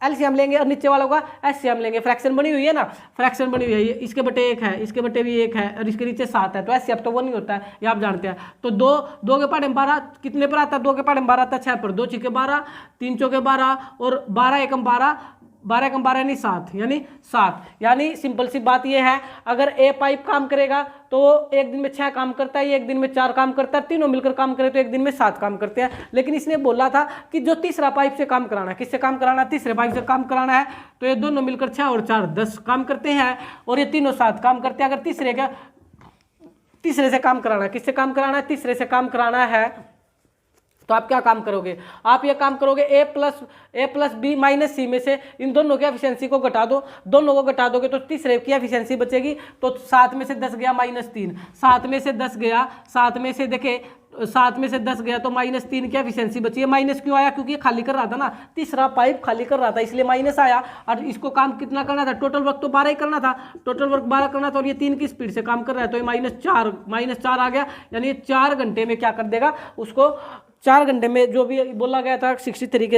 A: एलसीएम लेंगे और नीचे वाला होगा एचसीएम लेंगे। फ्रैक्शन बनी हुई है ना, फ्रैक्शन बनी हुई है, इसके बटे 1 है, इसके बटे भी 1 है, और इसके नीचे 7 है, तो एचसीएफ तो वो नहीं होता है, ये आप जानते हैं। तो 2 के पहाड़े में 12 कितने पर आता है? 2 के पहाड़े में 12 आता है 6 पर। 2 छक्के 12, 3 चौके 12, और 12 एकम 12 यानी 7, यानी सिंपल सी बात ये है, अगर ए पाइप काम करेगा तो एक दिन में 6 काम करता है, एक दिन में 4 काम करता है। तीनों मिलकर काम करे तो एक दिन में 7 काम करते हैं। लेकिन इसने बोला था कि जो तीसरा पाइप से काम कराना है, किससे काम कराना है? तीसरे पाइप से काम कराना है। तो ये दोनों मिलकर 6 और 4 10 काम करते हैं, और ये तीनों 7 काम करते हैं। अगर तीसरे से काम कराना है, किससे काम कराना है? तीसरे से काम कराना है तो आप क्या काम करोगे, आप ये काम करोगे ए प्लस बी माइनस सी में से इन दोनों की एफिशिएंसी को घटा दो, दोनों को घटा दोगे तो तीसरे की एफिशिएंसी बचेगी। तो 7 में से 10 गया -3, 7 में से 10 गया, 7 में से देखे 7 में से 10 गया तो -3 की एफिशिएंसी बची है। माइनस क्यों आया, क्योंकि ये खाली कर रहा था ना, तीसरा पाइप खाली कर रहा था इसलिए माइनस आया। और इसको काम कितना करना था, टोटल वर्क तो 12 ही करना था, टोटल वर्क 12 करना था और ये 3 की स्पीड से काम कर रहा है तो ये -4 आ गया। यानी ये 4 घंटे में क्या कर देगा, उसको 4 घंटे में जो भी बोला गया था 63 के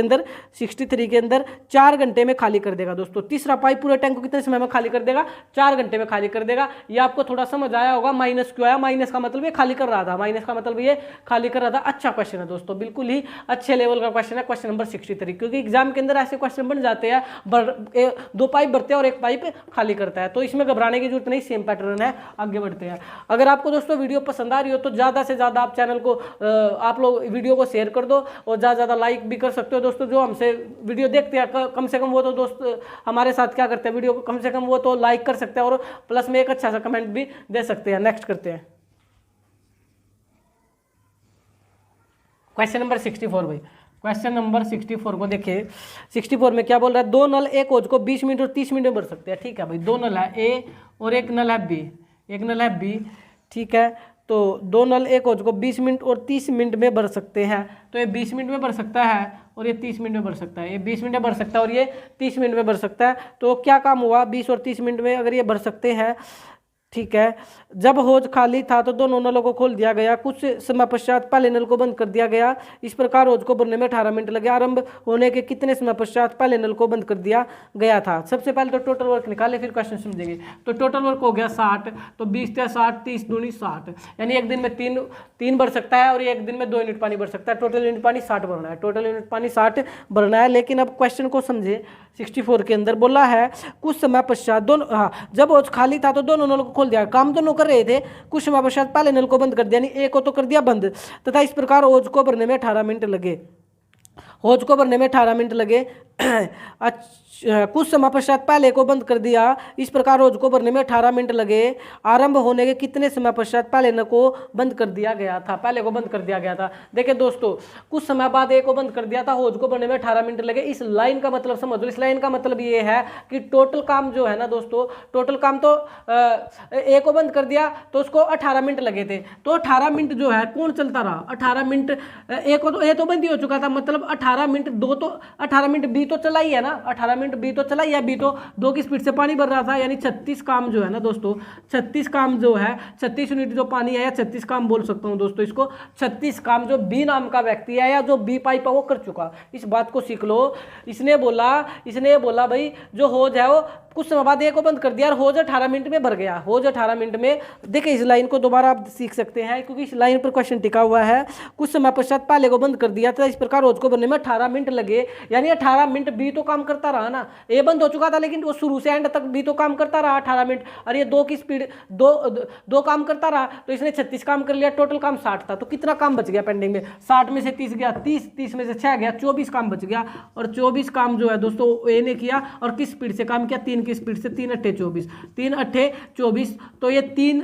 A: अंदर 4 घंटे में खाली कर देगा दोस्तों। तीसरा पाइप पूरे टैंक को कितने समय में खाली कर देगा, 4 घंटे में खाली कर देगा। ये आपको थोड़ा समझ आया होगा। माइनस क्यों आया, माइनस का मतलब ये खाली कर रहा था, माइनस का मतलब ये खाली कर रहा था। अच्छा क्वेश्चन है दोस्तों, बिल्कुल ही अच्छे लेवल का क्वेश्चन है, क्वेश्चन नंबर 63, क्योंकि एग्जाम के अंदर ऐसे क्वेश्चन बन जाते हैं 2 पाइप भरते हैं और 1 पाइप खाली करता है, तो इसमें घबराने की जरूरत नहीं, सेम पैटर्न है। आगे बढ़ते हैं। अगर आपको दोस्तों वीडियो पसंद आ रही हो तो ज़्यादा से ज़्यादा आप चैनल को आप लोग वीडियो को शेयर कर दो और ज़्यादा लाइक भी कर सकते हो दोस्तों। जो हमसे वीडियो देखते हैं कम से कम वो तो दोस्त हमारे साथ क्या करते हैं, वीडियो को कम से कम वो तो लाइक कर सकते हैं और प्लस में एक अच्छा सा कमेंट भी दे सकते हैं। नेक्स्ट करते हैं क्वेश्चन नंबर 64 भाई। क्वेश्चन नंबर 64 को देखिए, 64 में क्या बोल रहा है, 2 नल एक होज को 20 मिनट और 30 मिनट में भर सकते हैं। ठीक है भाई, 2 नल है ए और 1 नल है बी, 1 नल है बी, ठीक है। तो 2 नल एक होज को 20 मिनट और 30 मिनट में भर सकते हैं। तो ये 20 मिनट में भर सकता है और ये 30 मिनट में भर सकता है, ये 20 मिनट में भर सकता है और ये 30 मिनट में भर सकता है। तो क्या काम हुआ, 20 और 30 मिनट में अगर ये भर सकते हैं, ठीक है। जब होज खाली था तो दोनों नलों को खोल दिया गया, कुछ समय पश्चात पहले नल को बंद कर दिया गया। इस प्रकार होज को भरने में 18 मिनट लगे। आरंभ होने के कितने समय पश्चात पहले नल को बंद कर दिया गया था। सबसे पहले तो टोटल वर्क निकाले फिर क्वेश्चन समझेंगे। तो टोटल वर्क हो गया 60, तो 20 या 60, 30 दूनी 60, यानी एक दिन में 3 भर सकता है और एक दिन में 2 यूनिट पानी भर सकता है। टोटल यूनिट पानी 60 भरना है, टोटल यूनिट पानी 60 भरना है। लेकिन अब क्वेश्चन को समझे, 64 के अंदर बोला है कुछ समय पश्चात जब होज खाली था तो दोनों नल को खोल दिया। काम दोनों कर रहे थे, कुछ समय पश्चात पहले नल को बंद कर दिया, यानी एक को तो कर दिया बंद, तथा इस प्रकार होज को भरने में 18 मिनट लगे। होज को भरने में 18 मिनट लगे। कुछ समय पश्चात पहले को बंद कर दिया, इस प्रकार होज को भरने में 18 मिनट लगे। आरंभ होने के कितने समय पश्चात पहले न को बंद कर दिया गया था, पहले को बंद कर दिया गया था। देखिए दोस्तों, कुछ समय बाद ए को बंद कर दिया था, होज को भरने में 18 मिनट लगे। इस लाइन का मतलब समझ लो, इस लाइन का मतलब ये है कि टोटल काम जो है ना दोस्तों, टोटल काम तो ए को बंद कर दिया तो उसको 18 मिनट लगे थे। तो 18 मिनट जो है कौन चलता रहा, 18 मिनट ए को तो ए तो बंद ही हो चुका था, मतलब 18 मिनट 18 मिनट बी तो चला ही है ना, 18 मिनट बी तो चला ही है, बी तो 2 की स्पीड से पानी भर रहा था। यानी 36 काम जो है ना दोस्तों, 36 काम जो है, 36 यूनिट जो पानी है, या 36 काम बोल सकता हूँ दोस्तों इसको, 36 काम जो बी नाम का व्यक्ति है या जो बी पाइप है वो कर चुका। इस बात को सीख लो। इसने बोला भाई जो होज है वो कुछ समय बाद ए को बंद कर दिया और होज 18 मिनट में भर गया, होज 18 मिनट में। देखिए इस लाइन को दोबारा आप सीख सकते हैं क्योंकि इस लाइन पर क्वेश्चन टिका हुआ है। कुछ समय पश्चात पहले को बंद कर दिया था, इस प्रकार होज को भरने में 18 मिनट लगे। यानी 18 मिनट बी तो काम करता रहा ना, ए बंद हो चुका था लेकिन वो शुरू से एंड तक बी तो काम करता रहा 18 मिनट, और ये 2 की स्पीड 2 काम करता रहा तो इसने 36 काम कर लिया। टोटल काम 60 था, तो कितना काम बच गया पेंडिंग में, 60 में से 30 गया, 30 में से 6 गया, 24 काम बच गया। और 24 काम जो है दोस्तों ए ने किया, और किस स्पीड से काम किया, 3 की स्पीड से, 3 अट्ठे 24, 3 अट्ठे 24, तो ये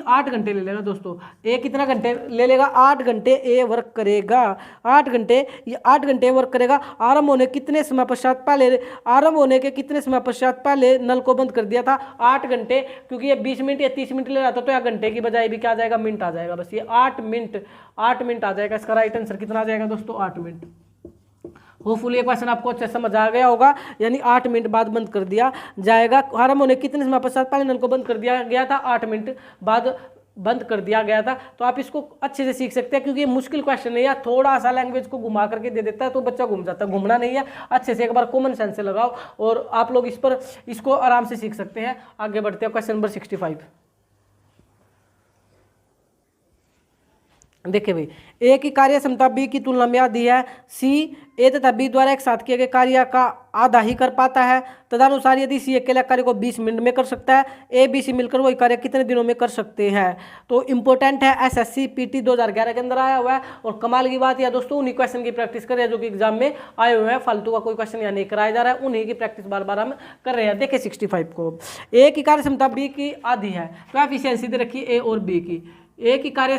A: 8 घंटे ले लेगा दोस्तों। ए कितना घंटे ले लेगा, 8 घंटे ए वर्क करेगा, 8 घंटे, ये 8 घंटे वर्क करेगा। आरंभ होने कितने समय पश्चात पहले, आरंभ होने के कितने समय पश्चात पहले नल को बंद कर दिया था, 8 घंटे, क्योंकि ये 20 मिनट या 30 मिनट ले रहा था तो या घंटे की बजाय भी क्या आ जाएगा, मिनट आ जाएगा। बस ये 8 मिनट आ जाएगा। इसका राइट आंसर कितना आ जाएगा दोस्तों, 8 मिनट। होपफुली ये क्वेश्चन आपको अच्छे समझ आ गया होगा। यानी 8 मिनट बाद बंद कर दिया जाएगा। आरंभ होने कितने समय पश्चात पहले नल को बंद कर दिया गया था, 8 मिनट बाद बंद कर दिया गया था। तो आप इसको अच्छे से सीख सकते हैं क्योंकि ये मुश्किल क्वेश्चन नहीं है, थोड़ा सा लैंग्वेज को घुमा करके दे देता है तो बच्चा घूम जाता है, घूमना नहीं है। अच्छे से एक बार कॉमन सेंस से लगाओ और आप लोग इसको आराम से सीख सकते हैं। आगे बढ़ते हैं क्वेश्चन नंबर 65। देखिए भाई, ए की कार्य क्षमता बी की तुलना में आधी है। सी ए तथा बी द्वारा एक साथ किए गए कार्य का आधा ही कर पाता है। तदनुसार यदि सी अकेला कार्य को 20 मिनट में कर सकता है, ए बी सी मिलकर वही कार्य कितने दिनों में कर सकते हैं। तो इंपॉर्टेंट है, एसएससी पीटी 2011 के अंदर आया हुआ है। और कमाल की बात यह दोस्तों, उन्हीं क्वेश्चन की प्रैक्टिस कर रहे हैं जो कि एग्जाम में आए हुए हैं। फालतू का कोई क्वेश्चन यहाँ नहीं कराया जा रहा है, उन्हीं की प्रैक्टिस बार बार हम कर रहे हैं। देखिए 65 को, ए की कार्य क्षमता बी की आधी है तो एफिशिएंसी दे रखी ए और बी की। ए की कार्य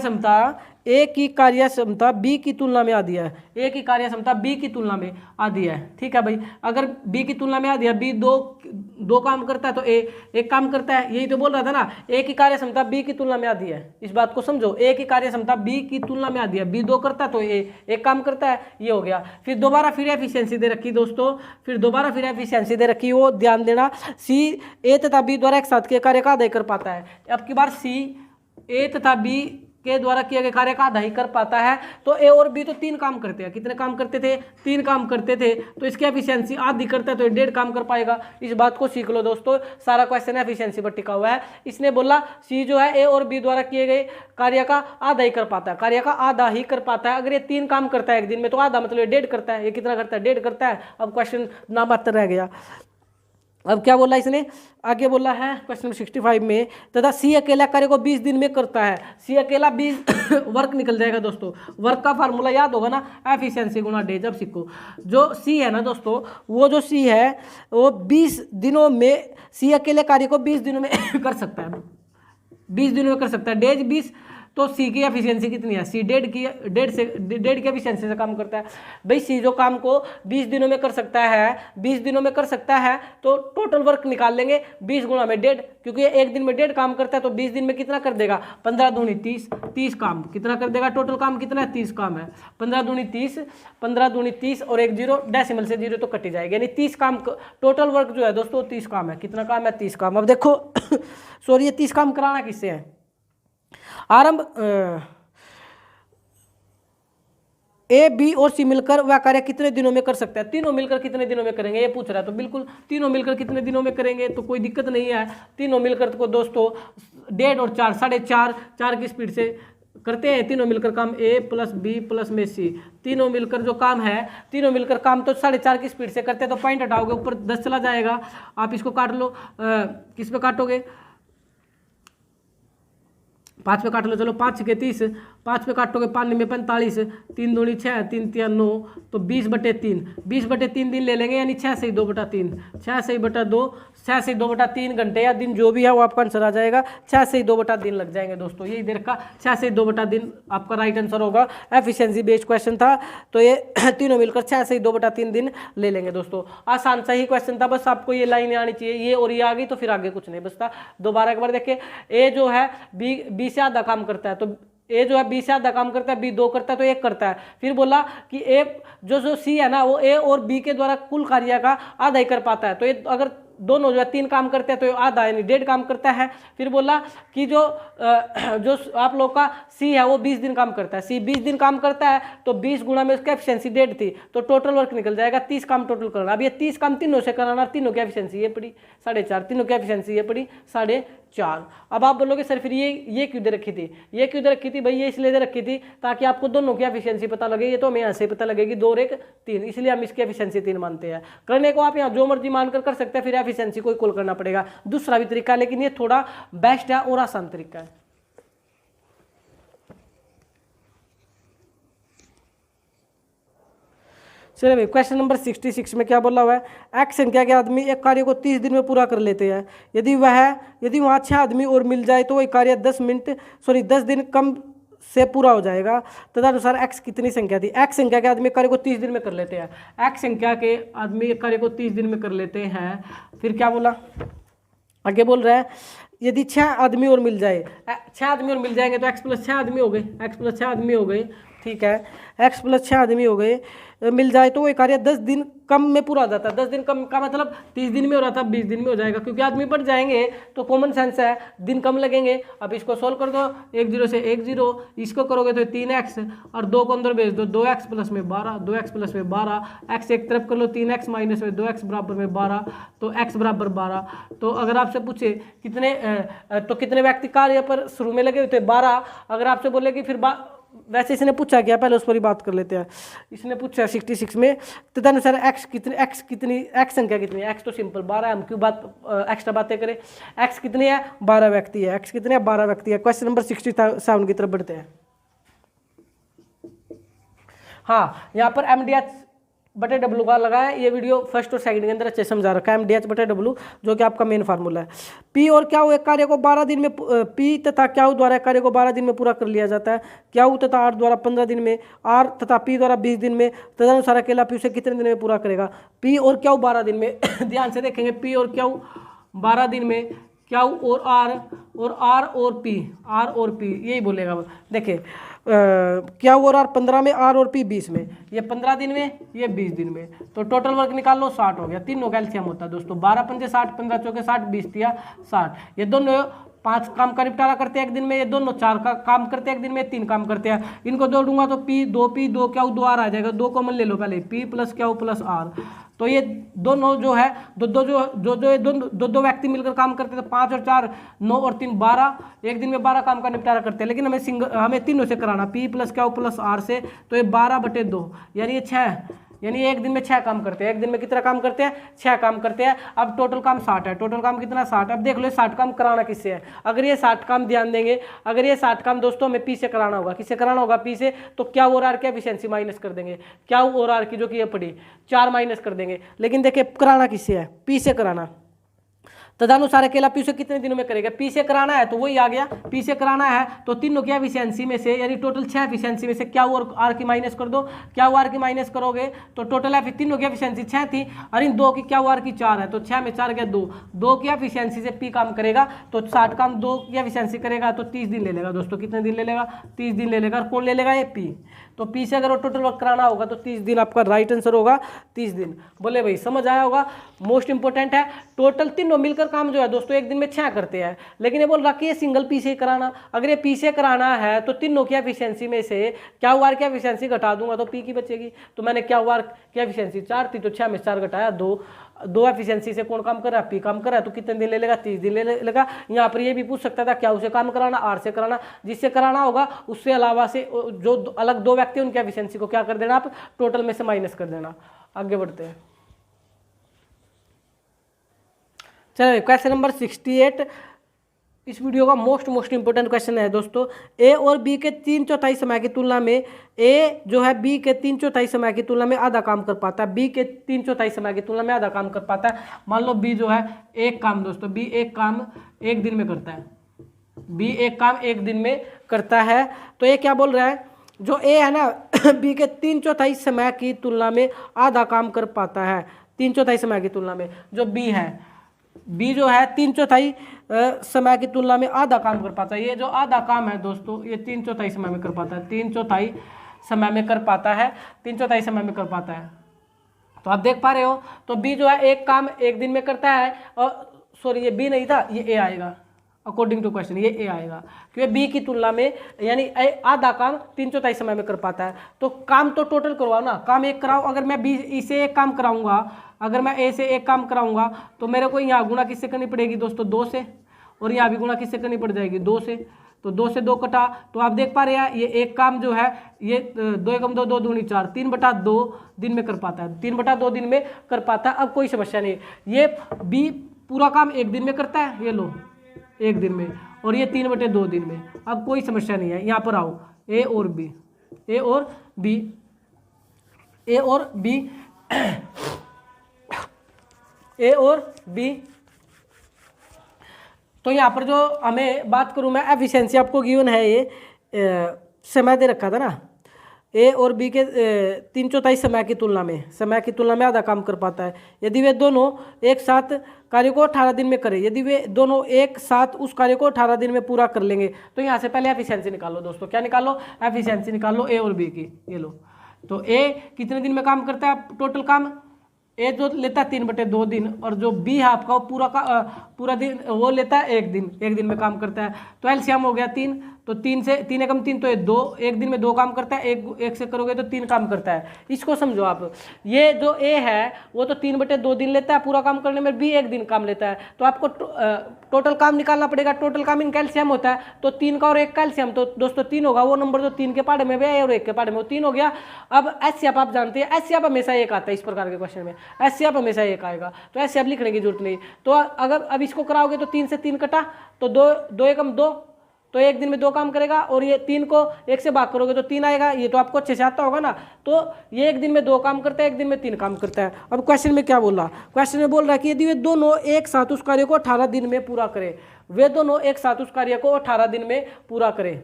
A: क्षमता बी की तुलना में आधी है। ए की कार्य क्षमता बी की तुलना में आधी है, ठीक है भाई। अगर बी की तुलना में आधी है, बी दो काम करता है तो ए एक काम करता है, यही तो बोल रहा था ना। ए की कार्य क्षमता बी की तुलना में आधी है, इस बात को समझो। ए की कार्य क्षमता बी की तुलना में आधी है, बी दो करता है तो ए एक काम करता है, ये हो गया। फिर दोबारा फिर एफिशिएंसी दे रखी दोस्तों, फिर दोबारा फिर एफिशिएंसी दे रखी, वो ध्यान देना। सी ए तथा बी द्वारा एक साथ के कार्य का आधा कर पाता है। अब की बार सी ए तथा बी के द्वारा किए गए कार्य का आधा ही कर पाता है, तो ए और बी तो 3 काम करते हैं। कितने काम करते थे? 3 काम करते थे, तो इसकी एफिशिएंसी आधी करता है तो 1.5 काम कर पाएगा। इस बात को सीख लो दोस्तों, सारा क्वेश्चन एफिशिएंसी पर टिका हुआ है। इसने बोला सी जो है ए और बी द्वारा किए गए कार्य का आधा ही कर पाता है, कार्य का आधा ही कर पाता है। अगर ये 3 काम करता है एक दिन में तो आधा मतलब 1.5 करता है। ये कितना करता है? 1.5 करता है। अब क्वेश्चन नामात्र रह गया। अब क्या बोला इसने? आगे बोला है क्वेश्चन 65 में, तथा सी अकेला कार्य को 20 दिन में करता है। सी अकेला 20 वर्क निकल जाएगा दोस्तों। वर्क का फार्मूला याद होगा ना, एफिशिएंसी गुणा डे। जब सीखो जो सी है ना दोस्तों, वो जो सी है वो 20 दिनों में, सी अकेले कार्य को 20 दिनों में कर सकता है, 20 दिनों में कर सकता है। डेज 20, तो सी की एफिशिएंसी कितनी है? सी डेढ़ की एफिशिएंसी से काम करता है। भाई सी जो काम को 20 दिनों में कर सकता है, 20 दिनों में कर सकता है, तो टोटल वर्क निकाल लेंगे 20 गुणा में 1.5, क्योंकि ये एक दिन में 1.5 काम करता है, तो 20 दिन में कितना कर देगा? 15 दूनी 30, 30 काम। कितना कर देगा? टोटल काम कितना है? 30 काम है। 15 दूनी 30, 15 दूनी 30 और एक जीरो, डेसिमल से जीरो तो कटी जाएगी, यानी 30 काम। टोटल वर्क जो है दोस्तों 30 काम है। कितना काम है? 30 काम। अब देखो सॉरी, ये 30 काम कराना किससे है? आरंभ ए बी और सी मिलकर वह कार्य कितने दिनों में कर सकता है? तीनों मिलकर कितने दिनों में करेंगे ये पूछ रहा है, तो बिल्कुल तीनों मिलकर कितने दिनों में करेंगे तो कोई दिक्कत नहीं है। तीनों मिलकर को दोस्तों 1.5 और 4, 4.5, 4 की स्पीड से करते हैं तीनों मिलकर काम। ए प्लस बी प्लस में सी, तीनों मिलकर जो काम है, तीनों मिलकर काम तो 4.5 की स्पीड से करते हैं। तो पॉइंट हटाओगे ऊपर 10 चला जाएगा। आप इसको काट लो, किस पे काटोगे? 5 पे काट लो, चलो 5 के 30, 5 पे काटोगे 5 में 45, 3 दूनी 6, 3 तिया 9, तो 20/3, 20/3 दिन ले लेंगे, यानी 6 से 2/3, 6 से 2, 6 से 2/3 घंटे या दिन जो भी है वो आपका आंसर आ जाएगा। 6 से 2/3 लग जाएंगे दोस्तों, यही देर का 6 से 2/3 आपका राइट आंसर होगा। एफिशिएंसी बेस्ड क्वेश्चन था, तो ये तीनों मिलकर 6 से 2/3 दिन ले लेंगे दोस्तों। आसान सा ही क्वेश्चन था, बस आपको ये लाइनें आनी चाहिए, ये और ये आ गई तो फिर आगे कुछ नहीं बचता। दोबारा एक बार देखिए, ए जो है बी से आधा काम करता है, तो ए जो है बी से आधा काम करता है, बी 2 करता है तो 1 करता है। फिर बोला कि ए जो सी है ना, वो ए और बी के द्वारा कुल कार्य का आधा ही कर पाता है। तो ये अगर दोनों जो है 3 काम करते हैं तो आधा यानी 1.5 काम करता है। फिर बोला कि जो आप लोग का सी है वो 20 दिन काम करता है, सी 20 दिन काम करता है, तो 20 गुणा में उसकी एफिशिएंसी 1.5 थी, तो टोटल वर्क निकल जाएगा 30 काम टोटल करना। अब ये 30 काम तीनों से कराना, तीनों की एफिशिएंसी ये पड़ी 4.5, तीनों की एफिशिएंसी ये पड़ी 4.5। अब आप बोलोगे सर फिर ये क्यों दे रखी थी? ये क्यों दे रखी थी भाई? ये इसलिए दे रखी थी ताकि आपको दोनों की एफिशिएंसी पता लगे। ये तो हमें यहाँ से पता लगेगी 2 और 1 3, इसलिए हम इसकी एफिशिएंसी 3 मानते हैं। करने को आप यहाँ जो मर्जी मानकर कर सकते हैं, फिर एफिशिएंसी को इक्वल करना पड़ेगा। दूसरा भी तरीका है, लेकिन ये थोड़ा बेस्ट है और आसान तरीका है। चलिए भाई, क्वेश्चन नंबर 66 में क्या बोला हुआ है? एक्स संख्या के आदमी एक कार्य को 30 दिन में पूरा कर लेते हैं। यदि वहाँ 6 आदमी और मिल जाए तो वह कार्य 10 दिन कम से पूरा हो जाएगा। तदनुसार एक्स कितनी संख्या थी? एक्स संख्या के आदमी कार्य को 30 दिन में कर लेते हैं। एक्स संख्या के आदमी कार्य को 30 दिन में कर लेते हैं। फिर क्या बोला? आगे बोल रहा है यदि 6 आदमी और मिल जाए, 6 आदमी और मिल जाएंगे तो x + 6 आदमी हो गए, x + 6 आदमी हो गए, ठीक है, x + 6 आदमी हो गए, मिल जाए तो वो कार्य 10 दिन कम में पूरा हो जाता है। 10 दिन कम का मतलब 30 दिन में हो रहा था 20 दिन में हो जाएगा, क्योंकि आदमी बढ़ जाएंगे तो कॉमन सेंस है, दिन कम लगेंगे। अब इसको सोल्व कर दो, 1 0 से 1 0, इसको करोगे तो 3x और 2 को अंदर भेज दो, 2x + में 12, 2x + में 12, x एक तरफ कर लो, 3x - में 2x बराबर में 12, तो x बराबर 12। तो अगर आपसे पूछे कितने व्यक्ति कार्य पर शुरू में लगे हुए थे? 12। अगर आपसे बोले कि फिर वैसे इसने पूछा क्या, पहले उस पर ही बात कर लेते हैं। इसने पूछा 66 में तदनुसार एक्स संख्या कितनी है? एक्स तो सिंपल 12 है, हम क्यों एक्स्ट्रा बातें करें। एक्स कितनी है? 12 व्यक्ति है। एक्स कितने है? 12 व्यक्ति है। क्वेश्चन नंबर 67 की तरफ बढ़ते हैं। हाँ, यहाँ पर MDH बटे डब्लू का लगाया। ये वीडियो फर्स्ट और सेकंड के अंदर अच्छे समझा रखा है, MDH बटे डब्लू, जो कि आपका मेन फार्मूला है। पी और क्यू एक कार्य को 12 दिन में, पी तथा क्यू द्वारा एक कार्य को 12 दिन में पूरा कर लिया जाता है। क्यू तथा आर द्वारा 15 दिन में, आर तथा पी द्वारा 20 दिन में, तदनुसार अकेला पी उसे कितने दिन में पूरा करेगा? पी और क्यू 12 दिन में ध्यान से देखेंगे, पी और क्यू 12 दिन में, क्यू और आर और पी यही बोलेगा। देखिए क्या और आर 15 में, आर और पी 20 में, ये 15 दिन में, ये 20 दिन में, तो टोटल वर्क निकाल लो 60 हो गया। तीनों का एलसीएम होता है दोस्तों, 12 पंजे 60, 15 चौके 60, 20 तिया 60। ये दोनों 5 काम का निपटारा करते हैं एक दिन में, ये दोनों 4 का काम करते हैं एक दिन में, 3 काम करते हैं। इनको जोड़ूंगा तो पी 2 क्यू 2 आर आ जाएगा। 2 कॉमन ले लो पहले, P plus Q plus R. तो ये दोनों जो है दो व्यक्ति मिलकर काम करते थे, 5 और 4 9 और 3 12, एक दिन में 12 काम का निपटारा करते हैं। लेकिन हमें तीनों से कराना, P plus Q plus R से, तो ये 12/2 यानी ये 6, यानी एक दिन में 6 काम करते हैं। एक दिन में कितना काम करते हैं? 6 काम करते हैं। अब टोटल काम 60 है, टोटल काम कितना? 60। अब देख लो 60 काम कराना किससे है? अगर ये 60 काम ध्यान देंगे, अगर ये 60 काम दोस्तों हमें पी से कराना होगा, किससे कराना होगा? पी से। तो क्या और आर की एफिशिएंसी माइनस कर देंगे, क्या और आर की जो कि ये पड़ी 4 माइनस कर देंगे। लेकिन देखिए कराना किससे है? पी से कराना। तदनुसार अकेला पी से कितने दिनों में करेगा? पी से कराना है तो वही आ गया, पी से कराना है तो तीनों की एफिशिएंसी में से, यानी टोटल 6 एफिशिएंसी में से क्या और आर की माइनस कर दो। क्या आर की माइनस करोगे तो टोटल तीनों की एफिशिएंसी 6 थी, और इन 2 की क्या आर की 4 है, तो 6 में 4 गया 2 की एफिशिएंसी से पी काम करेगा। तो 60 काम 2 की एफिशिएंसी करेगा तो 30 दिन ले लेगा दोस्तों। कितने दिन ले लेगा? 30 दिन ले लेगा। और कौन ले लेगा? ये पी। तो पी से अगर टोटल वर्क कराना होगा तो 30 दिन आपका राइट आंसर होगा, 30 दिन। बोले भाई समझ आया होगा। मोस्ट इंपोर्टेंट है, टोटल तीनों मिलकर काम जो है दोस्तों एक दिन में 6 करते हैं। लेकिन ये बोल रहा कि ये सिंगल पी से कराना। अगर ये पी से कराना है तो तीनों की एफिशिएंसी में से क्या आर की एफिशिएंसी घटा दूंगा तो पी की बचेगी। तो मैंने क्या आर की एफिशिएंसी 4 थी, तो 6 में 4 घटाया 2 एफिशिएंसी से कौन काम कर रहा है? पी काम कर रहा है। तो कितने दिन ले लेगा? 30 दिन ले लेगा। यहाँ पर ये भी पूछ सकता था क्या उसे काम कराना, आर से कराना। जिससे कराना होगा उससे अलावा से जो अलग 2 व्यक्ति उनकी एफिशिएंसी को क्या कर देना आप? टोटल में से माइनस कर देना। आगे बढ़ते हैं। चलिए क्वेश्चन नंबर 68 इस वीडियो का मोस्ट इंपोर्टेंट क्वेश्चन है दोस्तों। ए और बी के 3/4 समय की तुलना में ए जो है बी के 3/4 समय की तुलना में आधा काम कर पाता है। बी के 3/4 समय की तुलना में आधा काम कर पाता है। मान लो बी जो है एक काम दोस्तों, बी एक काम एक दिन में करता है, बी एक काम एक दिन में करता है। तो ये क्या बोल रहा है? जो ए है ना बी के 3/4 समय की तुलना में आधा काम कर पाता है। 3/4 समय की तुलना में जो बी है, बी जो है 3/4 समय की तुलना में आधा काम कर पाता है। ये जो आधा काम है दोस्तों ये 3/4 समय में कर पाता है, 3/4 समय में कर पाता है, 3/4 समय में कर पाता है। तो आप देख पा रहे हो, तो बी जो है एक काम एक दिन में करता है, और सॉरी ये बी नहीं था, ये ए आएगा अकॉर्डिंग टू क्वेश्चन, ये ए आएगा क्योंकि बी की तुलना में यानी आधा काम 3/4 समय में कर पाता है। तो काम तो टोटल करवाओ ना, काम एक कराओ। अगर मैं बी इसे एक काम कराऊंगा, अगर मैं ए से एक काम कराऊंगा तो मेरे को यहाँ गुणा किससे करनी पड़ेगी दोस्तों? 2 से, और यहाँ भी गुणा किससे करनी पड़ जाएगी? 2 से। तो 2 से 2 कटा, तो आप देख पा रहे हैं ये एक काम जो है ये 2 एकम 2 2 दूनी 4 3/2 दिन में कर पाता है, 3/2 दिन में कर पाता है। अब कोई समस्या नहीं, ये बी पूरा काम एक दिन में करता है, ये लो एक दिन में, और ये 3/2 दिन में। अब कोई समस्या नहीं है। यहाँ पर आओ, ए और बी, ए और बी, ए और बी, ए और बी। तो यहाँ पर जो हमें बात करूँ मैं, एफिशिएंसी आपको गिवन है, ये समय दे रखा था ना, ए और बी के 3/4 समय की तुलना में आधा काम कर पाता है। यदि वे दोनों एक साथ कार्य को 18 दिन में करें, यदि वे दोनों एक साथ उस कार्य को 18 दिन में पूरा कर लेंगे, तो यहाँ से पहले एफिशिएंसी निकालो दोस्तों। क्या निकालो? एफिशिएंसी निकालो ए और बी की। ये लो, तो ए कितने दिन में काम करता है टोटल काम? ए जो लेता है 3/2 दिन, और जो बी है आपका वो पूरा दिन वो लेता है एक दिन में काम करता है। तो एलसीएम हो गया 3, तो 3 से 3 एकम 3 तो ये 2, एक दिन में 2 काम करता है, एक से करोगे तो 3 काम करता है। इसको समझो आप। ये जो ए है वो तो 3/2 दिन लेता है पूरा काम करने में, बी एक दिन काम लेता है। तो आपको टोटल काम निकालना पड़ेगा। टोटल काम इनका एलसीएम होता है, तो 3 का और 1 का एलसीएम तो दोस्तों 3 होगा। वो नंबर जो 3 के पाड़े में है और 1 के पाड़े में, वो 3 हो गया। अब एचसीएफ आप जानते हैं, एचसीएफ हमेशा 1 आता है इस प्रकार के क्वेश्चन में, एचसीएफ हमेशा 1 आएगा। तो एचसीएफ लिखने की जरूरत नहीं। तो अगर अब इसको कराओगे तो 3 से 3 कटा, तो 2 एकम 2, तो एक दिन में 2 काम करेगा, और ये 3 को 1 से भाग करोगे तो 3 आएगा। ये तो आपको अच्छे से आता होगा ना। तो ये एक दिन में 2 काम करता है, एक दिन में 3 काम करता है। अब क्वेश्चन में क्या बोला, क्वेश्चन में बोल रहा है कि यदि वे दोनों एक साथ उस कार्य को 18 दिन में पूरा करें, वे दोनों एक साथ उस कार्य को 18 दिन में पूरा करें,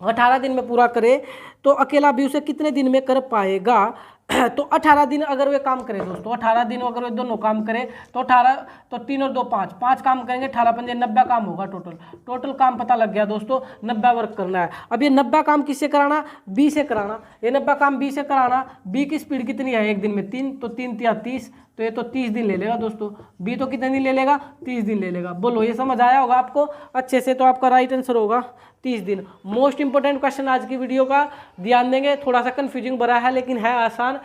A: 18 दिन में पूरा करे, तो अकेला भी उसे कितने दिन में कर पाएगा। तो 18 दिन अगर वे काम करें दोस्तों, 18 दिन अगर वे दोनों काम करें तो 18, तो 3 और 2 5 काम करेंगे, 18 पंजे 90 काम होगा टोटल काम पता लग गया दोस्तों। 90 वर्क करना है। अब ये 90 काम किससे कराना, बी से कराना। ये 90 काम बी से कराना। बी की स्पीड कितनी है एक दिन में 3, तो 3 या 30, तो ये तो 30 दिन ले लेगा दोस्तों। बी तो कितने दिन ले लेगा, 30 दिन ले लेगा। बोलो ये समझ आया होगा आपको अच्छे से, तो आपका राइट आंसर होगा 30 दिन। मोस्ट इंपोर्टेंट क्वेश्चन आज की वीडियो का, ध्यान देंगे। थोड़ा सा कंफ्यूजिंग भरा है लेकिन है आसान।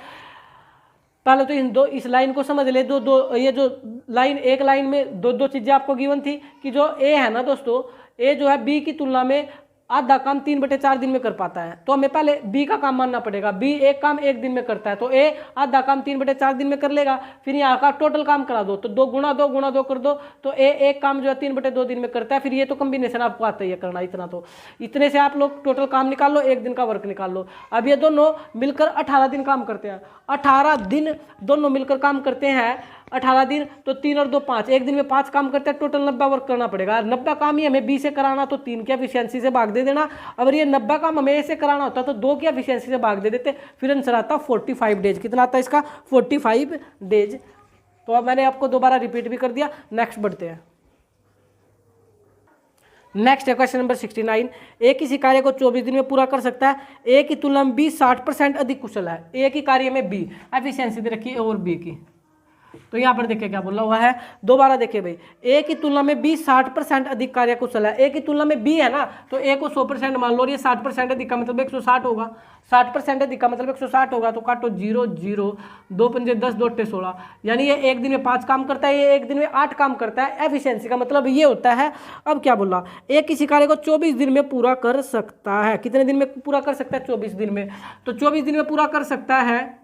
A: पहले तो इस लाइन को समझ ले। ये जो लाइन, एक लाइन में 2 चीजें आपको गिवन थी कि जो ए है ना दोस्तों, ए जो है बी की तुलना में आधा काम 3/4 दिन में कर पाता है, तो हमें पहले बी का काम मानना पड़ेगा। बी एक काम एक दिन में करता है, तो ए आधा काम 3/4 दिन में कर लेगा। फिर यहाँ का टोटल काम करा दो, तो 2 गुणा 2 कर दो, तो ए एक काम जो है 3/2 दिन में करता है। फिर ये तो कॉम्बिनेशन आपको आता ही है करना इतना, तो इतने से आप लोग टोटल काम निकाल लो, एक दिन का वर्क निकाल लो। अब ये दोनों मिलकर 18 दिन काम करते हैं। 18 दिन दोनों मिलकर काम करते हैं, 18 दिन, तो 3 और 2 5, एक दिन में 5 काम करते हैं। टोटल 90 वर्क करना पड़ेगा। 90 काम ही हमें बी से कराना, तो 3 की एफिशिएंसी से भाग दे देना। अगर ये 90 काम हमें ए से कराना होता तो 2 की एफिशिएंसी से भाग दे देते, फिर आंसर आता 45 डेज। कितना आता है इसका, 45 डेज। तो अब मैंने आपको दोबारा रिपीट भी कर दिया। नेक्स्ट बढ़ते हैं। नेक्स्ट है क्वेश्चन नंबर 69। ए किसी कार्य को 24 दिन में पूरा कर सकता है, ए की तुलना में बी 60% अधिक कुशल है। ए की कार्य में बी एफिशिएंसी दे रखी है और बी की, तो यहाँ पर देखिए क्या बोला हुआ है, दोबारा देखिए भाई। ए की तुलना में बी 60% अधिक कार्य कुशल है। ए की तुलना में बी है ना, तो ए को 100% मान लो, और ये 60% अधिक का मतलब 160 होगा। 60% अधिक का मतलब 160 होगा, तो काटो 0 0, 2 पंजे 10, 2 अट्ठे 16, यानी ये एक दिन में 5 काम करता है, ये एक दिन में 8 काम करता है। एफिशिएंसी का मतलब ये होता है। अब क्या बोला, ए किसी कार्य को 24 दिन में पूरा कर सकता है। कितने दिन में पूरा कर सकता है, 24 दिन में। तो 24 दिन में पूरा कर सकता है,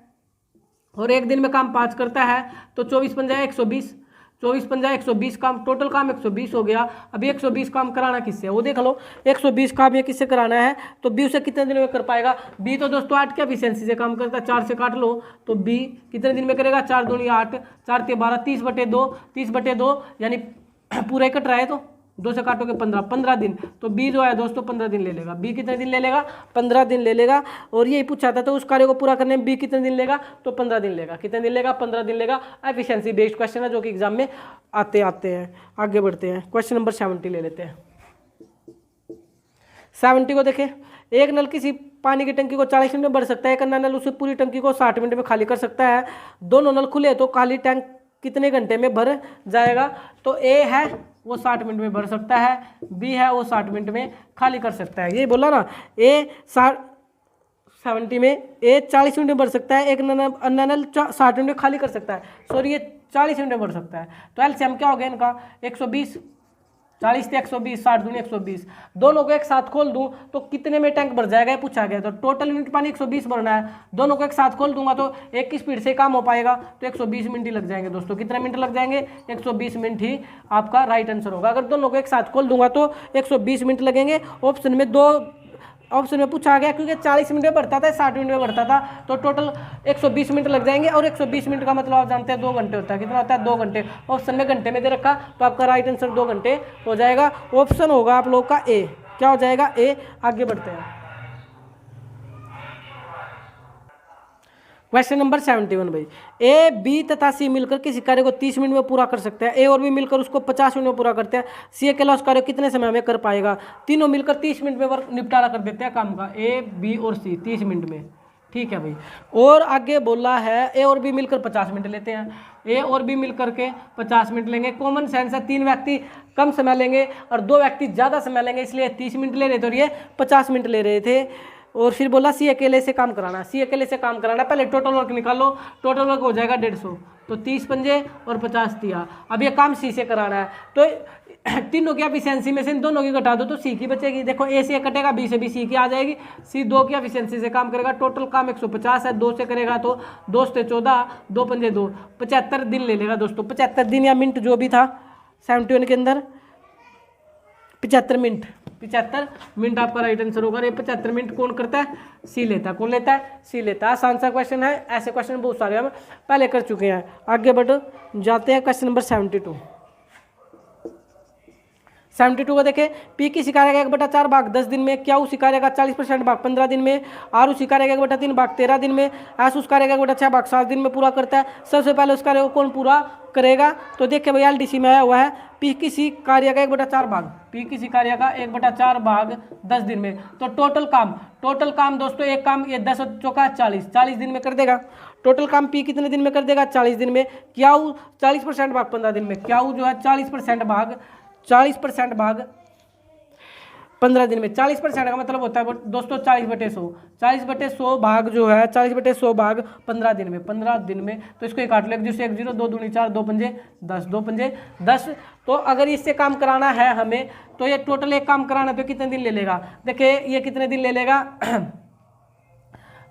A: और एक दिन में काम 5 करता है, तो 24 पंजा 120, 24 पंजा 120 काम, टोटल काम 120 हो गया। अभी 120 काम कराना किससे, वो देख लो। 120 काम ये किससे कराना है, तो बी उसे कितने दिन में कर पाएगा। बी तो दोस्तों 8 की एफिशिएंसी से काम करता है, 4 से काट लो, तो बी कितने दिन में करेगा, 4 दूनी 8, 4 × 12, 30/2, यानी पूरा कट रहा है, तो 2 से काटोगे 15 दिन। तो बी जो है दोस्तों 15 दिन ले लेगा। बी कितने दिन ले लेगा, 15 दिन ले लेगा। और यही पूछा था, तो उस कार्य को पूरा करने में बी कितने दिन लेगा, तो 15 दिन लेगा। कितने दिन लेगा, 15 दिन लेगा। एफिशिएंसी बेस्ड क्वेश्चन है जो कि एग्जाम में आते हैं। आगे बढ़ते हैं, क्वेश्चन नंबर 70 ले लेते हैं। 70 को देखें। एक नल किसी पानी की टंकी को 40 मिनट में भर सकता है, एक अन्य नल उसे पूरी टंकी को 60 मिनट में खाली कर सकता है। दोनों नल खुले तो खाली टैंक कितने घंटे में भर जाएगा। तो ए है वो 60 मिनट में भर सकता है, बी है वो 60 मिनट में खाली कर सकता है। ये बोला ना, ए 70 में ए 40 मिनट में भर सकता है, एक अन्य नल 60 मिनट में खाली कर सकता है। सॉरी, ये 40 मिनट में भर सकता है। तो एलसीएम क्या हो गया इनका, 120, 40 से 120, 60 दूनी 120। दोनों को एक साथ खोल दूं तो कितने में टैंक भर जाएगा, ये पूछा गया। तो टोटल यूनिट पानी 120 भरना है। दोनों को एक साथ खोल दूंगा तो एक की स्पीड से काम हो पाएगा, तो 120 मिनट ही लग जाएंगे दोस्तों। कितने मिनट लग जाएंगे, 120 मिनट ही आपका राइट आंसर होगा। अगर दोनों को एक साथ खोल दूंगा तो 120 मिनट लगेंगे। ऑप्शन में 2 ऑप्शन में पूछा गया, क्योंकि 40 मिनट में बढ़ता था, 60 मिनट में बढ़ता था, तो टोटल 120 मिनट लग जाएंगे। और 120 मिनट का मतलब आप जानते हैं 2 घंटे होता है। कितना होता है, 2 घंटे। ऑप्शन में घंटे में दे रखा, तो आपका राइट आंसर 2 घंटे हो जाएगा। ऑप्शन होगा आप लोग का ए। क्या हो जाएगा, ए। आगे बढ़ते हैं, क्वेश्चन नंबर 71 भाई। ए, बी तथा सी मिलकर किसी कार्य को 30 मिनट में पूरा कर सकते हैं। ए और बी मिलकर उसको 50 मिनट में पूरा करते हैं। सी अकेला उस कार्य कितने समय में कर पाएगा। तीनों मिलकर 30 मिनट में वर्क निपटारा कर देते हैं काम का, ए, बी और सी 30 मिनट में। ठीक है भाई। और आगे बोला है ए और बी मिलकर 50 मिनट लेते हैं। ए और बी मिलकर के 50 मिनट लेंगे। कॉमन सेंस है, 3 व्यक्ति कम समय लेंगे और 2 व्यक्ति ज़्यादा समय लेंगे, इसलिए 30 मिनट ले रहे थे और ये 50 मिनट ले रहे थे। और फिर बोला सी अकेले से काम कराना, सी अकेले से काम कराना। पहले टोटल वर्क निकालो, टोटल वर्क हो जाएगा 150, तो 30 पंजे और 50 दिया। अब ये काम सी से कराना है, तो तीनों की एफिशिएंसी में से इन दोनों की घटा दो तो सी की बचेगी। देखो, ए से कटेगा, बी से भी सी की आ जाएगी। सी 2 की एफिशिएंसी से काम करेगा। टोटल काम 150 है, 2 से करेगा तो 2 से 14, 2 पंजे 2, 75 दिन ले लेगा दोस्तों। 75 दिन या मिनट जो भी था 71 के अंदर, 75 मिनट। 75 मिनट आपका राइट आंसर होगा। ये 75 मिनट कौन करता है? सी लेता है। कौन लेता है? सी लेता है। आसान सा क्वेश्चन है, ऐसे क्वेश्चन बहुत सारे हम पहले कर चुके हैं। आगे बढ़ो, जाते हैं क्वेश्चन नंबर 72। 72 को देखें, पी की सिकारे का 1/4 भाग 10 दिन में, क्या उसी कार्य का 40% भाग 15 दिन में, आर उसी कार्य का 1/3 भाग 13 दिन में, एस उस कार्य का 1/6 भाग 7 दिन में पूरा करता है। सबसे पहले उस कार्य को कौन पूरा करेगा? तो देखिए भैया एलडीसी में आया हुआ है पी किसी कार्य का 1/4 भाग, पी किसी कार्य का 1/4 भाग 10 दिन में। तो टोटल काम दोस्तों, एक काम ये 10 चौका 40 दिन में कर देगा। टोटल काम पी कितने दिन में कर देगा? 40 दिन में। क्या 40% भाग 15 दिन में, क्या जो है 40% भाग 15 दिन में। 40% का मतलब होता है दोस्तों 40/100, 40/100 भाग जो है 40/100 भाग 15 दिन में, 15 दिन में। तो इसको एक काट लो, 1 0 1 0, 2 दूनी 4, 2 पंजे 10, 2 पंजे 10। तो अगर इससे काम कराना है हमें, तो ये टोटल एक काम कराना तो कितने दिन ले लेगा? देखिए ये कितने दिन ले लेगा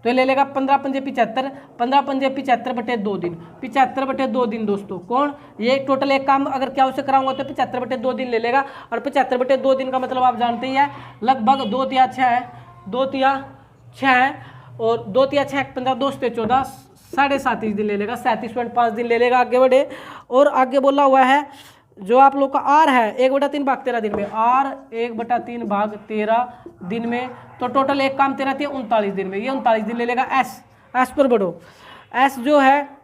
A: तो ये ले लेगा 15 पंजे 75, 15 पंजे 75/2 दिन, 75/2 दिन दोस्तों। कौन? ये टोटल एक काम अगर क्या उसे कराऊंगा तो 75/2 दिन ले लेगा। और 75/2 दिन का मतलब आप जानते ही है, लगभग 2 तिया 6 है, 2 तिया 6 है, और 2 तिया 6 15 2 से 14 37 दिन ले लेगा, 37.5 दिन ले लेगा। आगे बढ़े, और आगे बोला हुआ है जो आप लोग का आर है 1/3 भाग 13 दिन में, आर 1/3 भाग 13 दिन में। तो टोटल एक काम 13 थे 39 दिन में, ये 39 दिन ले लेगा। एस पर बढ़ो, एस जो है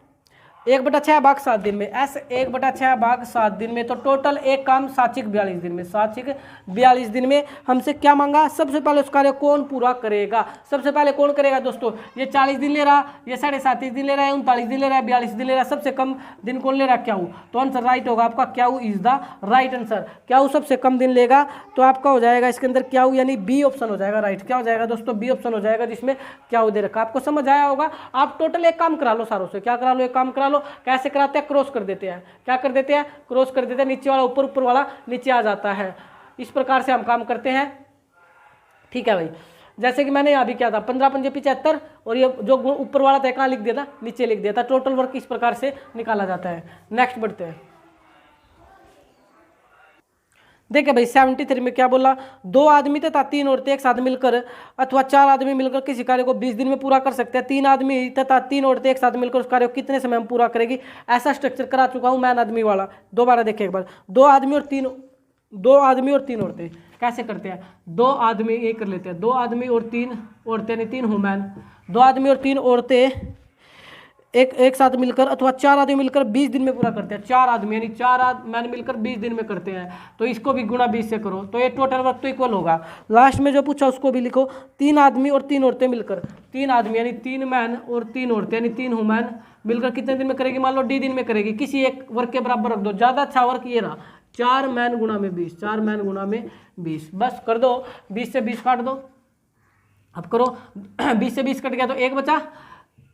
A: 1/6 भाग 7 दिन में, एस 1/6 भाग 7 दिन में। तो टोटल एक काम साचिक 42 दिन में, साचिक 42 दिन में हमसे क्या मांगा? सबसे पहले उस कार्य कौन पूरा करेगा? सबसे पहले कौन करेगा दोस्तों? ये 40 दिन ले रहा, ये 37.5 दिन ले रहा है, 39 दिन ले रहा है, 42 दिन ले रहा है, सबसे कम दिन कौन ले रहा है? क्याऊ। तो आंसर राइट होगा आपका, क्याऊ इज द राइट आंसर। क्याऊ सबसे कम दिन लेगा, तो आपका हो जाएगा इसके अंदर क्याऊ, यानी बी ऑप्शन हो जाएगा राइट। क्या हो जाएगा दोस्तों? बी ऑप्शन हो जाएगा, जिसमें क्याऊ दे रखा। आपको समझ आया होगा। आप टोटल एक काम करा लो सारों से। क्या करा लो? एक काम करा लो। कैसे कराते हैं? क्रॉस कर देते हैं। क्या कर देते हैं? क्रॉस कर देते हैं। नीचे वाला ऊपर, ऊपर वाला नीचे आ जाता है। इस प्रकार से हम काम करते हैं। ठीक है भाई, जैसे कि मैंने यहाँ भी किया था 15 पंजे 75, और ये जो ऊपर वाला था कहाँ लिख दिया था? नीचे लिख दिया था। टोटल वर्क इस प्रकार से निकाला जाता है। नेक्स्ट बढ़ते हैं। देखिए भाई 73 में क्या बोला? 2 आदमी तथा 3 औरतें एक साथ मिलकर अथवा 4 आदमी मिलकर किसी कार्य को 20 दिन में पूरा कर सकते हैं। 3 आदमी तथा 3 औरतें एक साथ मिलकर उस कार्य को कितने समय में पूरा करेगी? ऐसा स्ट्रक्चर करा चुका हूं मैन आदमी वाला। दोबारा देखिए एक बार, 2 आदमी और 3 औरतें कैसे करते हैं? 2 आदमी, ये कर लेते हैं, 2 आदमी और 3 औरतें, यानी 3 वुमेन, 2 आदमी और 3 औरतें एक साथ मिलकर अथवा 4 आदमी मिलकर 20 दिन में पूरा करते हैं। 4 आदमी यानी 4 मैन मिलकर 20 दिन में करते हैं। तो इसको भी गुणा 20 से करो, तो ये टोटल वर्क तो इक्वल होगा। लास्ट में जो पूछा उसको भी लिखो। 3 आदमी और 3 औरतें मिलकर, 3 आदमी यानी 3 मैन और 3 औरतें यानी 3 वुमेन मिलकर कितने दिन में करेगी? मान लो डी दिन में करेगी। किसी एक वर्क के बराबर रख दो। ज़्यादा अच्छा वर्क ये रहा, 4 मैन गुणा में 20, 4 मैन गुणा में 20, बस कर दो। 20 से 20 काट दो। अब करो 20 से 20 कट गया तो 1 बचा,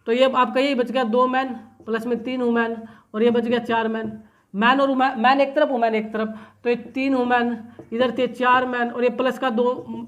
A: तो ये आपका यही बच गया 2 मैन प्लस में 3 वुमेन, और ये बच गया 4 मैन। मैन और मैन एक तरफ, वुमेन एक तरफ, तो ये 3 वुमेन इधर थे, 4 मैन, और ये प्लस का 2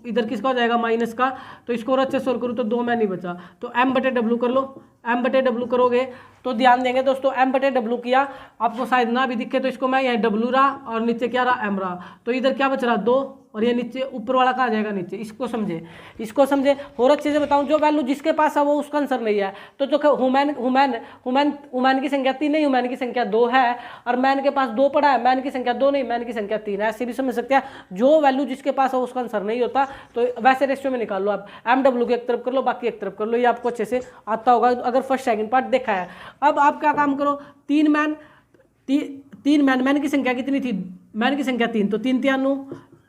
A: इधर किसका हो जाएगा? माइनस का। तो इसको और अच्छे सोल्व करूँ तो 2 मैन ही बचा। तो M/W कर लो। M/W करोगे तो ध्यान देंगे दोस्तों, M/W किया, आपको शायद ना भी दिखे तो इसको मैं यहाँ W रहा और नीचे क्या रहा? M रहा। तो इधर क्या बच रहा? 2, और ये नीचे ऊपर वाला कहाँ जाएगा? नीचे। इसको समझे, इसको समझे। और अच्छे से बताऊं, जो वैल्यू जिसके पास है वो उसका आंसर नहीं है। तो जो वुमेन की संख्या 3 नहीं, वुमेन की संख्या 2 है, और मैन के पास 2 पड़ा है, मैन की संख्या 2 नहीं, मैन की संख्या 3 है। ऐसे भी समझ सकते हैं, जो वैल्यू जिसके पास है उसका आंसर नहीं होता। तो वैसे रेशियो में निकाल लो आप। MW को एक तरफ कर लो, बाकी एक तरफ कर लो। ये आपको अच्छे से आता होगा अगर फर्स्ट सेकंड पार्ट देखा है। अब आप क्या काम करो, 3 मैन, मैन की संख्या कितनी थी? मैन की संख्या 3, तो 3 3 9,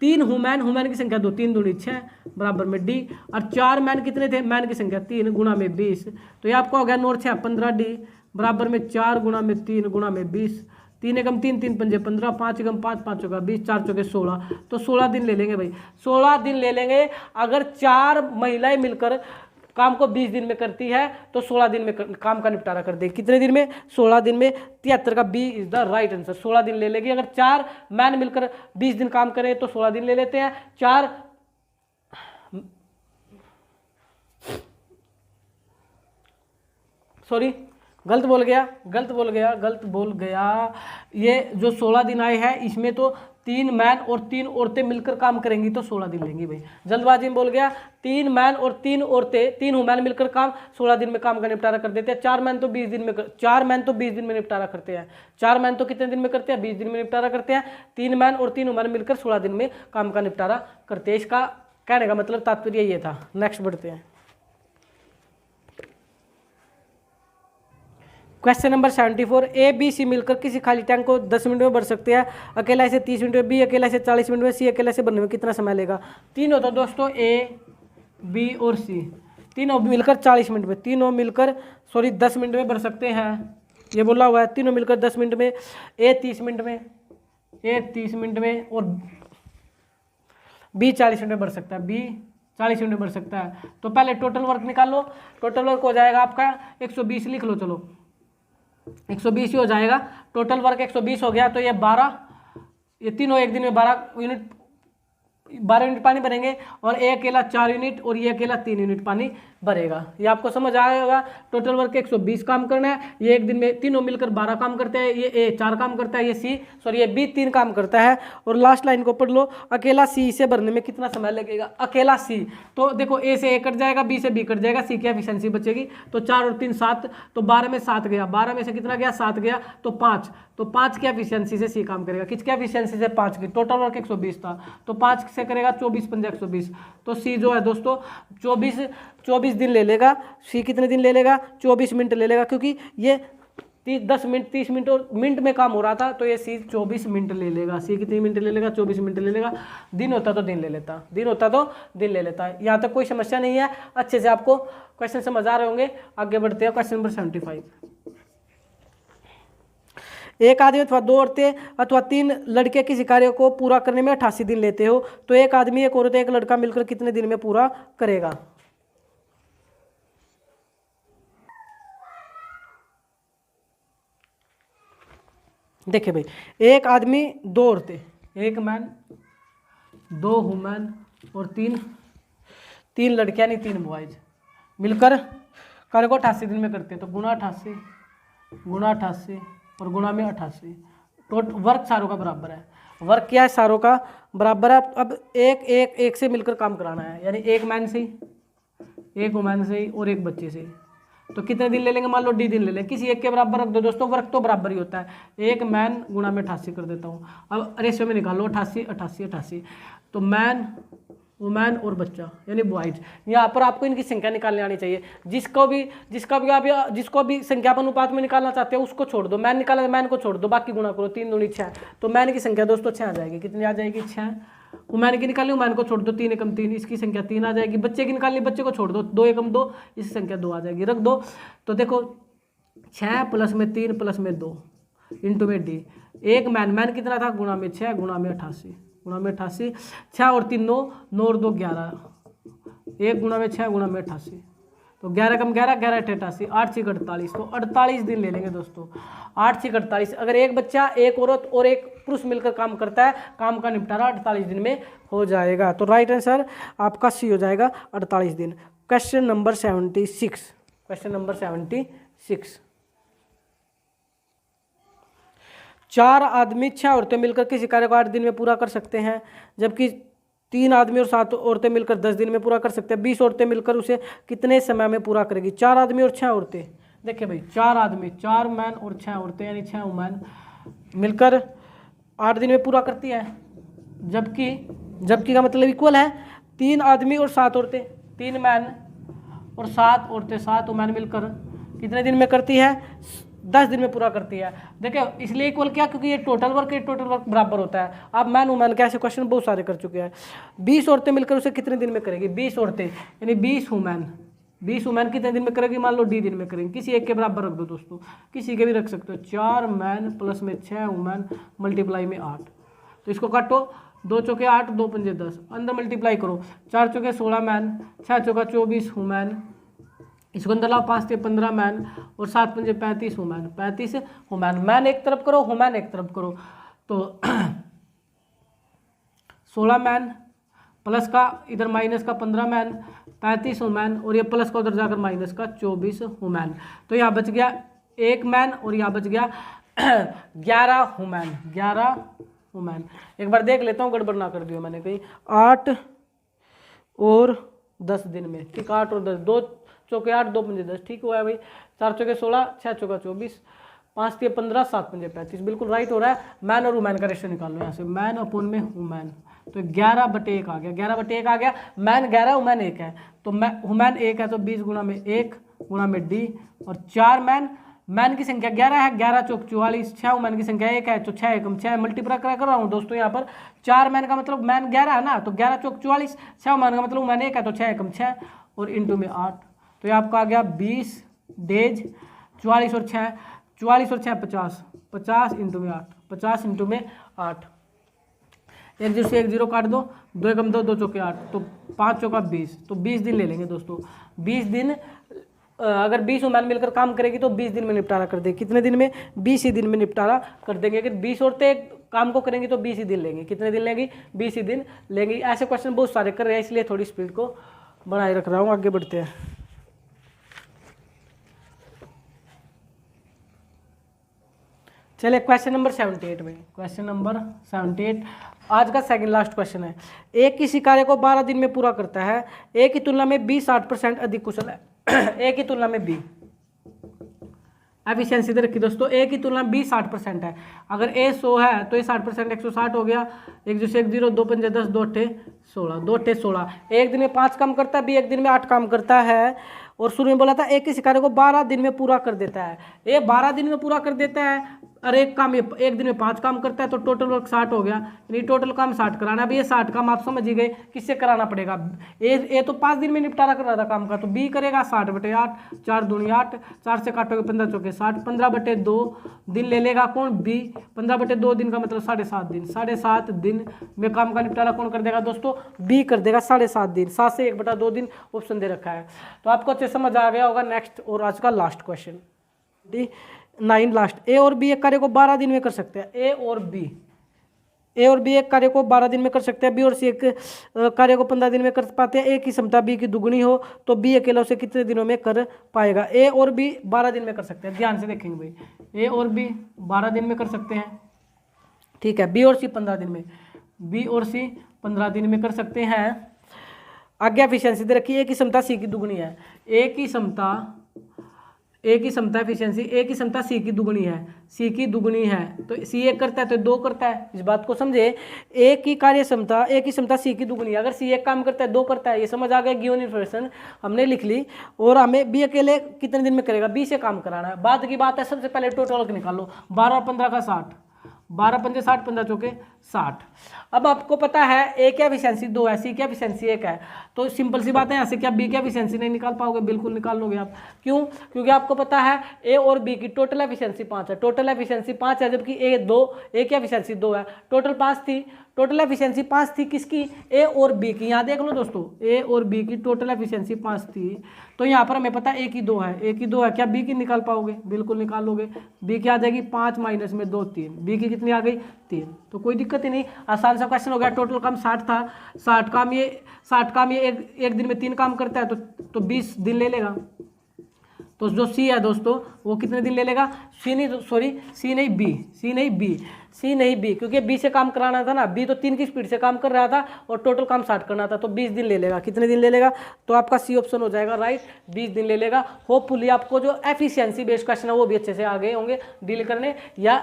A: 3 वुमेन की संख्या 2, 3 दूनी 6 बराबर में D, और 4 मैन कितने थे? मैन की संख्या 3 गुणा में 20, तो ये आपका हो गया 9 6 15 D बराबर में 4 गुणा में 3 गुणा में 20। 3 एकम 3, 3 पंजे 15, 5 एकम 5, 5 चौका 20, 4 चौके 16। तो 16 दिन ले लेंगे भाई, 16 दिन ले लेंगे। अगर 4 महिलाएं मिलकर काम को 20 दिन में करती है तो 16 दिन में काम का निपटारा कर देगी। कितने दिन में? 16 दिन में। 73 का B is the right answer. 16 दिन ले लेगी। अगर 4 मैन मिलकर 20 दिन काम करें तो 16 दिन ले लेते हैं। 4 सॉरी गलत बोल गया। ये जो 16 दिन आए हैं इसमें तो 3 मैन और 3 औरतें मिलकर काम करेंगी तो 16 दिन लेंगी भाई। जल्दबाजी में बोल गया। 3 मैन और 3 औरतें, 3 वुमेन मिलकर काम 16 दिन में काम का निपटारा कर देते हैं। 4 मैन तो 20 दिन में 4 मैन तो 20 दिन में निपटारा करते हैं। 4 मैन तो कितने दिन में करते हैं? 20 दिन में निपटारा करते हैं। 3 मैन और 3 वुमेन मिलकर 16 दिन में काम का निपटारा करते हैं। इसका कहने का मतलब तात्पर्य ये था। नेक्स्ट बढ़ते हैं। Question number 74, A B C मिलकर किसी खाली टैंक को 10 मिनट में भर सकते हैं। अकेला इसे 30 मिनट में, बी अकेला इसे 40 मिनट में, सी अकेला इसे भरने में कितना समय लेगा? तीनों तो दोस्तों ए बी और सी तीनों मिलकर 40 मिनट में, तीनों मिलकर 10 मिनट में भर सकते हैं। ये बोला हुआ है तीनों मिलकर 10 मिनट में, ए 30 मिनट में, ए 30 मिनट में और बी 40 मिनट में भर सकता है, बी 40 मिनट में भर सकता है। तो पहले टोटल वर्क निकाल लो। टोटल वर्क हो जाएगा आपका 120 लिख लो। चलो 120 ही हो जाएगा। टोटल वर्क 120 हो गया। तो ये 12, ये तीनों एक दिन में 12 यूनिट पानी भरेंगे और ए अकेला 4 यूनिट और ये अकेला 3 यूनिट पानी भरेगा। ये आपको समझ आएगा। टोटल वर्क 120 काम करना है। ये एक दिन में तीनों मिलकर 12 काम करते हैं। ये ए 4 काम करता है, ये बी 3 काम करता है। और लास्ट लाइन को पढ़ लो, अकेला सी से भरने में कितना समय लगेगा? अकेला सी, तो देखो ए से ए कट जाएगा, बी से बी कट जाएगा, सी की एफिशिएंसी बचेगी। तो 4 और 3 7, तो 12 में 7 गया, 12 में से कितना गया? 7 गया, तो 5, तो 5 की एफिशिएंसी से सी काम करेगा। किसकी एफिशिएंसी से? 5 की। टोटल वर्क 120 था तो 5 से करेगा 24 पंजे 120। तो सी जो है दोस्तों 24 दिन ले लेगा। सी कितने दिन ले लेगा? 24 मिनट ले लेगा, क्योंकि ये 10 मिनट 30 मिनट और मिनट में काम हो रहा था। तो ये सी 24 मिनट ले लेगा। सी कितनी मिनट ले लेगा? 24 मिनट ले लेगा। दिन होता तो दिन ले लेता, दिन होता तो दिन ले लेता। यहाँ तक कोई समस्या नहीं है। अच्छे से आपको क्वेश्चन समझ आ रहे होंगे। आगे बढ़ते हैं क्वेश्चन नंबर 75। एक आदमी अथवा 2 औरतें अथवा 3 लड़के किसी कार्य को पूरा करने में 88 दिन लेते हो, तो एक आदमी, एक औरत, एक लड़का मिलकर कितने दिन में पूरा करेगा? देखिए भाई, एक आदमी 2 औरतें, एक मैन 2 वुमेन और 3 लड़कियां नहीं 3 बॉयज मिलकर कार्य को 88 दिन में करते हैं। तो गुणा 88 और गुणा में 88। टोटल वर्क सारों का बराबर है। वर्क क्या है? सारों का बराबर है। अब एक से मिलकर काम कराना है, यानी एक मैन से ही, एक वुमेन से ही और एक बच्चे से ही। तो कितने दिन ले लेंगे? मान लो डी दिन ले लें। किसी एक के बराबर रख दो दोस्तों, वर्क तो बराबर ही होता है। एक मैन गुणा में 88 कर देता हूँ। अब रेशियो में निकालो 88 88 88। तो मैन, वुमेन और बच्चा यानी बॉयज। यहाँ पर आपको इनकी संख्या निकालनी आनी चाहिए। जिसको भी संख्यापन अनुपात में निकालना चाहते हो उसको छोड़ दो। मैन निकाला, मैन को छोड़ दो, बाकी गुणा करो। 3 दूनी 6। तो मैन की संख्या दोस्तों 6 आ जाएगी। कितनी आ जाएगी? 6। वुमेन की निकाली, वुमेन को छोड़ दो, 3 एकम 3, इसकी संख्या 3 आ जाएगी। बच्चे की निकाली, बच्चे को छोड़ दो, 2 एकम 2, इसकी संख्या 2 आ जाएगी। रख दो। तो देखो 6 प्लस में 3 प्लस में 2 इंटू में डी। एक मैन कितना था? गुणा में 6 गुणा में 88, गुणा में 88। 6 और 3 9, 9 और 2 11, 1 गुणा में 6 गुणा में 88। तो 11 कम 11, 11 88, 8 6 48। तो 48 दिन ले लेंगे दोस्तों। 8 6 48। अगर एक बच्चा, एक औरत और एक पुरुष मिलकर काम करता है, काम का निपटारा 48 दिन में हो जाएगा। तो राइट आंसर आपका सी हो जाएगा, 48 दिन। Question number 76। Question number 76। 4 आदमी 6 औरतें मिलकर किसी कार्य को 8 दिन में पूरा कर सकते हैं, जबकि 3 आदमी और 7 औरतें मिलकर 10 दिन में पूरा कर सकते हैं। 20 औरतें मिलकर उसे कितने समय में पूरा करेगी? 4 आदमी और 6 औरतें। देखिए भाई, 4 आदमी, 4 मैन और 6 औरतें यानी 6 वुमेन मिलकर 8 दिन में पूरा करती है। जबकि का मतलब इक्वल है। 3 आदमी और 7 औरतें, 3 मैन और 7 औरतें, 7 वुमेन मिलकर कितने दिन में करती है? 10 दिन में पूरा करती है। देखिए इसलिए इक्वल क्या? क्योंकि ये टोटल वर्क बराबर होता है। अब मैन वुमेन के ऐसे क्वेश्चन बहुत सारे कर चुके हैं। 20 औरतें मिलकर उसे कितने दिन में करेगी? 20 औरतें यानी 20 वुमेन, 20 वुमेन कितने दिन में करेगी? मान लो डी दिन में करेंगे। किसी एक के बराबर रख दो दोस्तों, किसी के भी रख सकते हो। 4 मैन प्लस में 6 वुमेन मल्टीप्लाई में 8। तो इसको काटो, 2 चौके 8, 2 पंजे 10, अंदर मल्टीप्लाई करो। 4 चौके 16 मैन, 6 चौका 24 वुमेन, इसको अंदर लाओ, 5 से 15 मैन और 7 पंजे 35 वुमेन, 35 वुमेन। मैन एक तरफ करो, वुमेन एक तरफ करो। तो 16 मैन प्लस का इधर माइनस का 15 मैन, 35 वुमेन और ये प्लस का उधर जाकर माइनस का 24 वुमेन। तो यहाँ बच गया 1 मैन और यहाँ बच गया 11 वुमेन, 11 वुमेन। एक बार देख लेता हूँ गड़बड़ ना कर दियो मैंने कहीं। 8 और 10 दिन में, ठीक, 8 और 10, 2 चौके 8, 2 पंजे 10, ठीक हुआ है भाई। 4 चौके 16, 6 चौका 24, 5 3 15, 7 पंजे 35, बिल्कुल राइट हो रहा है। मैन और वुमेन का रेशियो निकाल लो यहाँ से, मैन अपॉन में वुमेन, तो 11/1 आ गया, 11/1 आ गया। मैन 11 वुमेन 1 है, तो वुमेन 1 है तो 20 गुणा में 1 गुणा में डी, और 4 मैन की संख्या 11 है, 11 चौक 44, 6 वुमेन की संख्या 1 है तो 6 एकम 6 मल्टीप्लाई कर रहा हूँ दोस्तों यहाँ पर। 4 मैन का मतलब मैन 11 है ना, तो 11 चौक 44, 6 वुमेन का मतलब वुमेन 1 है तो 6 एकम 6 और इंटू में 8, तो ये आपका आ गया 20 डेज। 44 और 6 50, 50 इंटू में 8, 50 इंटू में 8, 1 0 से 1 0 काट दो, 2 एकम 2, 2 चौके 8, तो 5 चौका 20, तो 20 दिन ले लेंगे दोस्तों। 20 दिन, अगर 20 वुमेन मिलकर काम करेगी तो 20 दिन में निपटारा कर देगी। कितने दिन में? 20 ही दिन में निपटारा कर देंगे। अगर 20 औरतें काम को करेंगी तो 20 ही दिन लेंगी। कितने दिन लेंगी? 20 ही दिन लेंगी। ऐसे क्वेश्चन बहुत सारे कर रहे हैं, इसलिए थोड़ी स्पीड को बनाए रख रहा हूँ। आगे बढ़ते हैं। चलिए क्वेश्चन नंबर 78 में, क्वेश्चन नंबर 78 आज का सेकंड लास्ट क्वेश्चन है। ए किसी कार्य को 12 दिन में पूरा करता है, ए की तुलना में बी 60% अधिक कुशल है। ए की तुलना में बी, एफिशिएंसी दे रखी दोस्तों, ए की तुलना में बी 60% है। अगर ए 100 है तो ये 60%, 160 हो गया। 1 0 से 1 0, 2 पंजे 10, 2 अट्ठे 16, 2 अट्ठे 16। एक दिन में 5 काम करता है, बी एक दिन में 8 काम करता है। और शुरू में बोला था एक किसी कार्य को 12 दिन में पूरा कर देता है, ये 12 दिन में पूरा कर देता है। और एक काम ये एक दिन में 5 काम करता है, तो टोटल वर्क 60 हो गया, यानी टोटल काम 60 कराना। अब ये 60 काम आप समझ ही गए किससे कराना पड़ेगा। ए तो 5 दिन में निपटारा कर रहा था काम का, तो बी करेगा 60/8, 4 दूनी 8, 4 से काटोगे 15 चौके 60, 15/2 दिन ले लेगा कौन? बी। 15/2 दिन का मतलब 7.5 दिन, 7.5 दिन में काम का निपटारा कौन कर देगा दोस्तों? बी कर देगा 7.5 दिन। 7 से 1/2 दिन ऑप्शन दे रखा है, तो आपको अच्छे समझ आ गया होगा। नेक्स्ट और आज का लास्ट क्वेश्चन 9 लास्ट। ए और बी एक कार्य को 12 दिन में कर सकते हैं। ए और बी एक कार्य को 12 दिन में कर सकते हैं। बी और सी एक कार्य को 15 दिन में कर पाते हैं। ए की क्षमता बी की दुगनी हो तो बी अकेला उसे कितने दिनों में कर पाएगा? ए और बी 12 दिन में कर सकते हैं, ध्यान से देखेंगे भाई। ए और बी 12 दिन में कर सकते हैं, ठीक है। बी और सी 15 दिन में, बी और सी 15 दिन में कर सकते हैं। आगे एफिशिएंसी दे रखी है, ए की क्षमता सी की दुगनी है। ए की क्षमता एफिशिएंसी, ए की क्षमता सी की दुगनी है, सी की दुगनी है, तो सी 1 करता है तो 2 करता है। इस बात को समझे, ए की क्षमता सी की दुगनी है। अगर सी 1 काम करता है 2 करता है, ये समझ आ गया। गिवन इन्फॉर्मेशन हमने लिख ली। और हमें बी अकेले कितने दिन में करेगा? बी से काम कराना है। बाद की बात है, सबसे पहले टोटल निकालो। 12 और 15 का 60, 12 पंजे 60, 15 चौके 60। अब आपको पता है ए की एफिशिएंसी 2 है, सी की एफिशिएंसी 1 है, तो सिंपल सी बात है, यहाँ से क्या बी की एफिशिएंसी नहीं निकाल पाओगे? बिल्कुल निकाल लोगे आप। क्यों? क्योंकि आपको पता है ए और बी की टोटल एफिशिएंसी 5 है, टोटल एफिशिएंसी 5 है, जबकि ए की एफिशिएंसी 2 है, टोटल 5 थी। टोटल एफिशिएंसी 5 थी किसकी? ए और बी की। यहाँ देख लो दोस्तों, ए और बी की टोटल एफिशिएंसी 5 थी, तो यहाँ पर हमें पता है ए की 2 है, ए की 2 है। क्या बी की निकाल पाओगे? बिल्कुल निकाल लोगे। बी की आ जाएगी 5 माइनस में 2 3, बी की कितनी आ गई? 3, तो कोई दिक्कत ही नहीं, आसान सा क्वेश्चन हो गया। टोटल काम 60 था, 60 काम ये एक दिन में 3 काम करता है, तो 20 दिन ले लेगा। तो जो सी है दोस्तों वो कितने दिन ले लेगा? सी नहीं बी, क्योंकि बी से काम कराना था ना। बी तो 3 की स्पीड से काम कर रहा था और टोटल काम 60 करना था, तो 20 दिन ले लेगा। कितने दिन ले लेगा? तो आपका सी ऑप्शन हो जाएगा राइट, 20 दिन ले लेगा। होपफुली आपको जो एफिशिएंसी बेस्ड क्वेश्चन है वो भी अच्छे से आ गए होंगे डील करने, या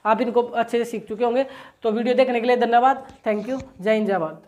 A: आप इनको अच्छे से सीख चुके होंगे। तो वीडियो देखने के लिए धन्यवाद, थैंक यू, जय हिंद जय भारत।